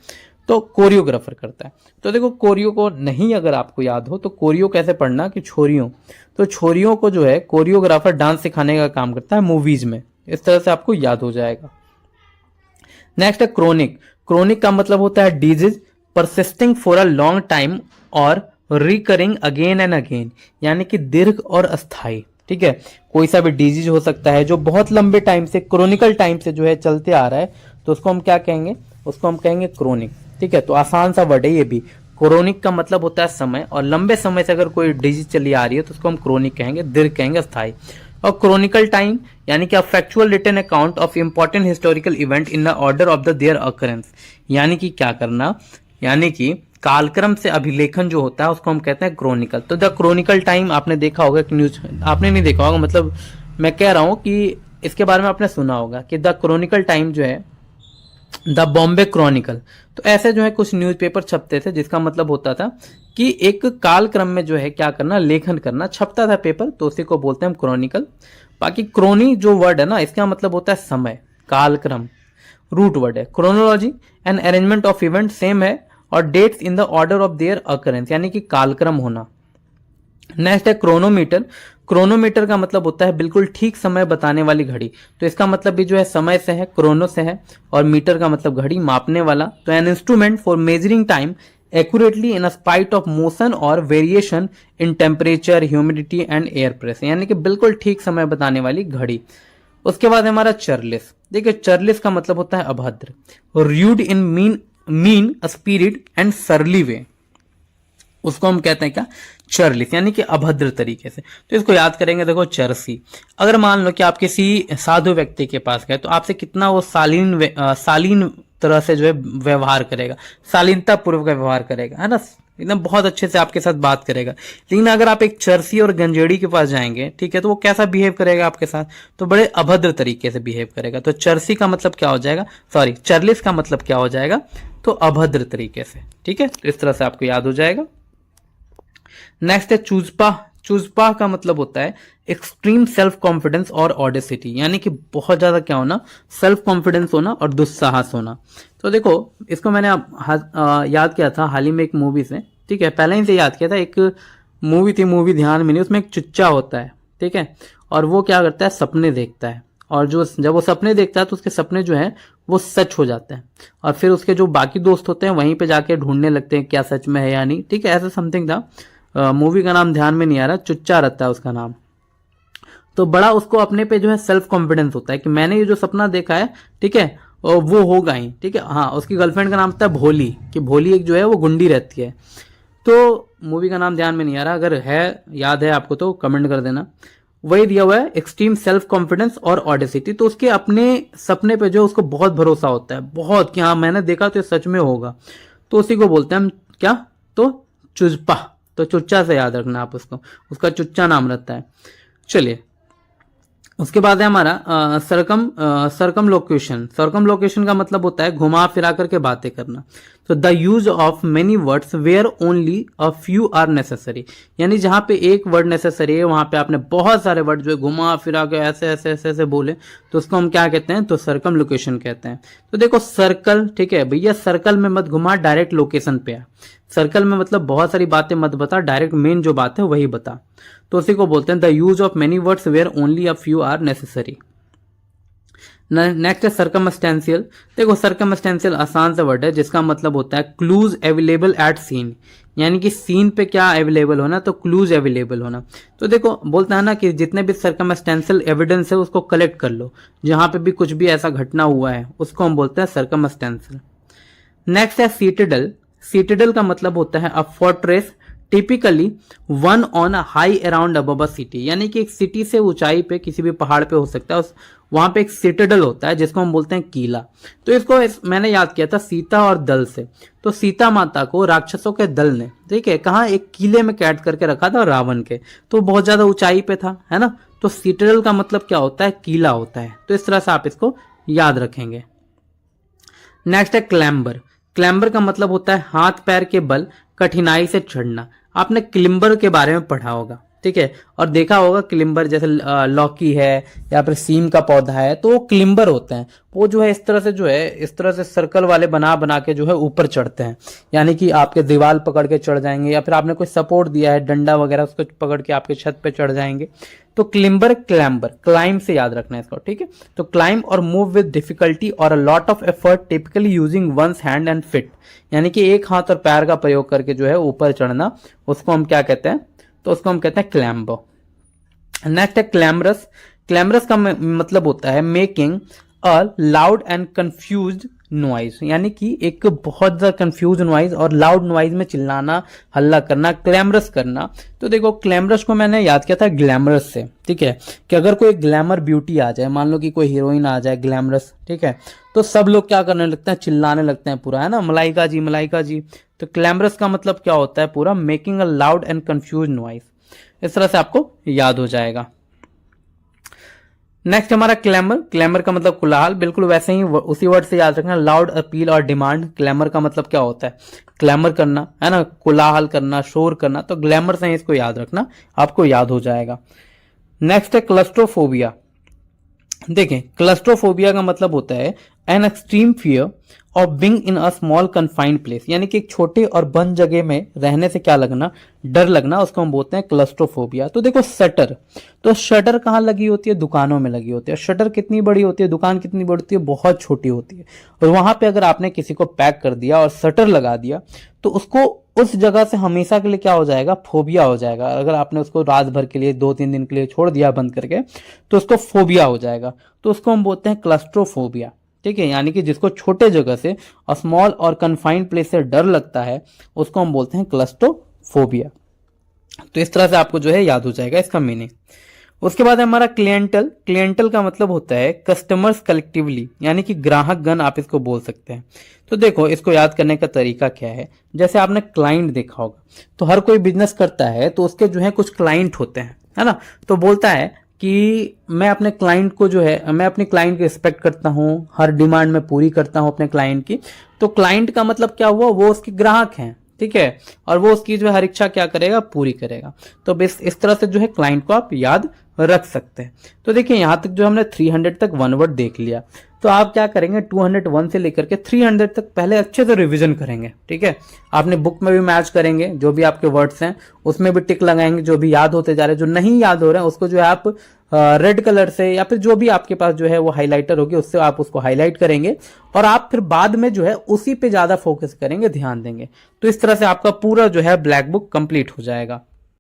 तो कोरियोग्राफर करता है। तो देखो कोरियो को नहीं अगर आपको याद हो तो कोरियो कैसे पढ़ना कि छोरियों, तो छोरियों को जो है कोरियोग्राफर डांस सिखाने का काम करता है मूवीज में, इस तरह से आपको याद हो जाएगा। नेक्स्ट है क्रोनिक। क्रोनिक का मतलब होता है disease persisting for a long time और रिकरिंग अगेन एंड अगेन, यानी कि दीर्घ और अस्थाई, ठीक है। कोई सा भी डिजीज हो सकता है जो बहुत लंबे टाइम से, क्रोनिकल टाइम से जो है चलते आ रहा है, तो उसको हम क्या कहेंगे, उसको हम कहेंगे क्रोनिक, ठीक है। तो आसान सा वर्ड है ये भी। क्रोनिक का मतलब होता है समय, और लंबे समय से अगर कोई डिजीज चली आ रही है तो उसको हम क्रोनिक कहेंगे, दीर्घ कहेंगे, अस्थाई। और क्रोनिकल टाइम यानी कि factual written account of important historical event in the order of the their occurrence, यानी कि क्या करना, यानी कि कालक्रम से अभिलेखन जो होता है उसको हम कहते हैं क्रोनिकल। तो द क्रोनिकल टाइम आपने देखा होगा कि न्यूज, आपने नहीं देखा होगा, मतलब मैं कह रहा हूं कि इसके बारे में आपने सुना होगा कि द क्रोनिकल टाइम जो है द बॉम्बे क्रॉनिकल। तो ऐसे जो है कुछ न्यूज़पेपर छपते थे, जिसका मतलब होता था कि एक कालक्रम में जो है क्या करना, लेखन करना, छपता था पेपर, तो उसी को बोलते हैं हम क्रॉनिकल। बाकी क्रोनी जो वर्ड है ना, इसका मतलब होता है समय, कालक्रम, रूट वर्ड है। Chronology and arrangement of event same है, और dates in the order of their occurrence, यानी कि कालक्रम होना। नेक्स्ट है क्रोनोमीटर। क्रोनोमीटर का मतलब होता है बिल्कुल ठीक समय बताने वाली घड़ी, तो इसका मतलब भी जो है समय से है, क्रोनो से है, और मीटर का मतलब घड़ी, मापने वाला। तो an instrument for measuring time accurately in spite of motion और variation in temperature, humidity and air pressure, यानी कि बिल्कुल ठीक समय बताने वाली घड़ी। उसके बाद हमारा चरलिस। देखिए चरलिस का मतलब होता है अभद्र, rude in mean spirit and सरली वे, उसको हम कहते हैं क्या, चरलिस, यानी कि अभद्र तरीके से। तो इसको याद करेंगे, देखो चरसी। अगर मान लो कि आप किसी साधु व्यक्ति के पास गए तो आपसे कितना वो शालीन तरह से जो है व्यवहार करेगा, शालीनता पूर्वक व्यवहार करेगा, है ना, एकदम बहुत अच्छे से आपके साथ बात करेगा। लेकिन अगर आप एक चरसी और गंजेड़ी के पास जाएंगे, ठीक है, तो वो कैसा बिहेव करेगा आपके साथ, तो बड़े अभद्र तरीके से बिहेव करेगा। तो चरसी का मतलब क्या हो जाएगा, सॉरी चरलिस का मतलब क्या हो जाएगा, तो अभद्र तरीके से, ठीक है। तो इस तरह से आपको याद हो जाएगा। नेक्स्ट है चूजपा। चूजपा का मतलब होता है एक्सट्रीम सेल्फ कॉन्फिडेंस और ऑडेसिटी, यानी कि बहुत ज्यादा क्या होना, सेल्फ कॉन्फिडेंस होना और दुस्साहस होना। तो देखो इसको मैंने याद किया था हाल ही में एक मूवी से, ठीक है, पहले ही से याद किया था। एक मूवी थी, मूवी ध्यान में नहीं, उसमें एक चुच्चा होता है, ठीक है, और वो क्या करता है, सपने देखता है, और जो जब वो सपने देखता है तो उसके सपने जो है वो सच हो जाते हैं, और फिर उसके जो बाकी दोस्त होते हैं वहीं पे जाके ढूंढने लगते हैं क्या सच में है या नहीं, ठीक है, ऐसा समथिंग था। मूवी का नाम ध्यान में नहीं आ रहा, चुच्चा रहता है उसका नाम। तो बड़ा उसको अपने पे जो है सेल्फ कॉन्फिडेंस होता है कि मैंने ये जो सपना देखा है, ठीक है, और वो होगा ही, ठीक है। हाँ, उसकी गर्लफ्रेंड का नाम था भोली, कि भोली एक जो है वो गुंडी रहती है। तो मूवी का नाम ध्यान में नहीं आ रहा, अगर है याद है आपको तो कमेंट कर देना। वही दिया हुआ है एक्सट्रीम सेल्फ कॉन्फिडेंस और ऑडेसिटी। तो उसके अपने सपने पे जो उसको बहुत भरोसा होता है, बहुत, कि हाँ मैंने देखा तो ये सच में होगा, तो उसी को बोलते हैं हम क्या, तो चुजपा। तो चुच्चा से याद रखना आप उसको, उसका चुच्चा नाम रहता है। चलिए उसके बाद है हमारा सरकम लोकेशन। सरकम लोकेशन का मतलब होता है घुमा फिरा करके बातें करना। तो the use of many words where only a few are necessary, यानी जहां पे एक वर्ड नेसेसरी है वहां पे आपने बहुत सारे वर्ड जो है घुमा फिरा के ऐसे ऐसे ऐसे ऐसे बोले, तो उसको हम क्या कहते हैं, तो सरकम लोकेशन कहते हैं। तो देखो सर्कल, ठीक है भैया, सर्कल में मत घुमा, डायरेक्ट लोकेशन पे आ। सर्कल में मतलब बहुत सारी बातें मत बता, डायरेक्ट मेन जो बात है वही बता। तो उसी को बोलते हैं the use of many words where only a few are necessary. Next है सर्कमस्टेंशियल। देखो सर्कमस्टेंशियल आसान सा वर्ड है जिसका मतलब होता है क्लूज अवेलेबल एट सीन, यानी कि सीन पे क्या अवेलेबल होना, तो क्लूज अवेलेबल होना। तो देखो बोलता है ना कि जितने भी सर्कमस्टेंशियल एविडेंस है उसको कलेक्ट कर लो, जहां पे भी कुछ भी ऐसा घटना हुआ है उसको हम बोलते हैं सर्कमस्टेंशियल। नेक्स्ट है सीटेडल। सीटेडल का मतलब होता है a fortress typically one on a high around above a city, यानी कि एक सिटी से ऊंचाई पे किसी भी पहाड़ पे हो सकता है, वहां पे एक सिटेडल होता है जिसको हम बोलते हैं किला। तो इसको मैंने याद किया था सीता और दल से। तो सीता माता को राक्षसों के दल ने, ठीक है, कहा एक किले में कैद करके रखा था रावण के, तो बहुत ज्यादा ऊंचाई पे था, है ना। तो सिटेडल का मतलब क्या होता है, किला होता है। तो इस तरह से आप इसको याद रखेंगे। नेक्स्ट है क्लैम्बर। क्लैम्बर का मतलब होता है हाथ पैर के बल कठिनाई से चढ़ना। आपने क्लिम्बर के बारे में पढ़ा होगा, ठीक है, और देखा होगा क्लिम्बर जैसे लौकी है या फिर सीम का पौधा है, तो वो क्लिम्बर होते हैं। वो जो है इस तरह से जो है इस तरह से सर्कल वाले बना बना के जो है ऊपर चढ़ते हैं, यानी कि आपके दीवार पकड़ के चढ़ जाएंगे, या फिर आपने कोई सपोर्ट दिया है डंडा वगैरह उसको पकड़ के आपके छत पे चढ़ जाएंगे। तो क्लिम्बर क्लैम्बर, क्लाइम से याद रखना है इसको, ठीक है। तो क्लाइम और move with difficulty or a lot of effort typically using one's hand and feet, यानी कि एक हाथ और पैर का प्रयोग करके जो है ऊपर चढ़ना, उसको हम क्या कहते हैं, तो उसको हम कहते हैं क्लैम्बर। नेक्स्ट है क्लैमरस। क्लैमरस का मतलब होता है making a loud and confused noise, यानी कि एक बहुत ज्यादा कंफ्यूज नॉइज और लाउड नॉइज में चिल्लाना, हल्ला करना, क्लैमरस करना। तो देखो क्लैमरस को मैंने याद किया था ग्लैमरस से, ठीक है, कि अगर कोई ग्लैमर ब्यूटी आ जाए, मान लो कि कोई हीरोइन आ जाए ग्लैमरस, ठीक है, तो सब लोग क्या करने लगते हैं, चिल्लाने लगते हैं पूरा, है ना, मलाइका जी मलाइका जी। तो क्लैमरस का मतलब क्या होता है, पूरा making a loud and confuse noise. इस तरह से आपको याद हो जाएगा। नेक्स्ट हमारा क्लैमर। क्लैमर का मतलब कोलाहल, बिल्कुल वैसे ही उसी वर्ड से याद रखना, लाउड अपील और डिमांड। क्लैमर का मतलब क्या होता है, क्लैमर करना, है ना, कोलाहल करना, शोर करना। तो ग्लैमर से ही इसको याद रखना, आपको याद हो जाएगा। नेक्स्ट है क्लस्ट्रोफोबिया। देखें क्लस्ट्रोफोबिया का मतलब होता है an extreme fear of being in a small confined place, यानी कि एक छोटे और बंद जगह में रहने से क्या लगना, डर लगना, उसको हम बोलते हैं क्लस्ट्रोफोबिया। तो देखो शटर, तो शटर कहाँ लगी होती है, दुकानों में लगी होती है। शटर कितनी बड़ी होती है, दुकान कितनी बड़ी होती है, बहुत छोटी होती है। और वहां पे अगर आपने किसी को पैक कर दिया और शटर लगा दिया, तो उसको उस जगह से हमेशा के लिए क्या हो जाएगा, फोबिया हो जाएगा। अगर आपने उसको रात भर के लिए 2-3 दिन के लिए छोड़ दिया बंद करके, तो उसको फोबिया हो जाएगा। तो उसको हम बोलते हैं क्लस्ट्रोफोबिया, ठीक है, यानी कि जिसको छोटे जगह से, स्मॉल और कन्फाइंड प्लेस से डर लगता है, उसको हम बोलते हैं क्लस्ट्रोफोबिया। तो इस तरह से आपको जो है याद हो जाएगा इसका मीनिंग। उसके बाद है हमारा क्लिएंटल। क्लिएंटल का मतलब होता है कस्टमर्स कलेक्टिवली, यानी कि ग्राहक गण आप इसको बोल सकते हैं। तो देखो इसको याद करने का तरीका क्या है, जैसे आपने क्लाइंट देखा होगा, तो हर कोई बिजनेस करता है तो उसके जो है कुछ क्लाइंट होते हैं, है ना। तो बोलता है कि मैं अपने क्लाइंट को जो है, मैं अपने क्लाइंट की रिस्पेक्ट करता हूँ, हर डिमांड में पूरी करता हूँ अपने क्लाइंट की। तो क्लाइंट का मतलब क्या हुआ, वो उसके ग्राहक हैं, ठीक है, और वो उसकी जो है हर इच्छा क्या करेगा, पूरी करेगा। तो बस इस तरह से जो है क्लाइंट को आप याद रख सकते हैं। तो देखिए यहां तक जो हमने 300 तक वन वर्ड देख लिया, तो आप क्या करेंगे 201 से लेकर के 300 तक पहले अच्छे से रिवीजन करेंगे, ठीक है। आपने बुक में भी मैच करेंगे, जो भी आपके वर्ड्स हैं उसमें भी टिक लगाएंगे, जो भी याद होते जा रहे हैं, जो नहीं याद हो रहे हैं उसको जो है आप रेड कलर से या फिर जो भी आपके पास जो है वो हाइलाइटर होगी उससे आप उसको हाईलाइट करेंगे, और आप फिर बाद में जो है उसी पे ज्यादा फोकस करेंगे, ध्यान देंगे। तो इस तरह से आपका पूरा जो है ब्लैक बुक कंप्लीट हो जाएगा।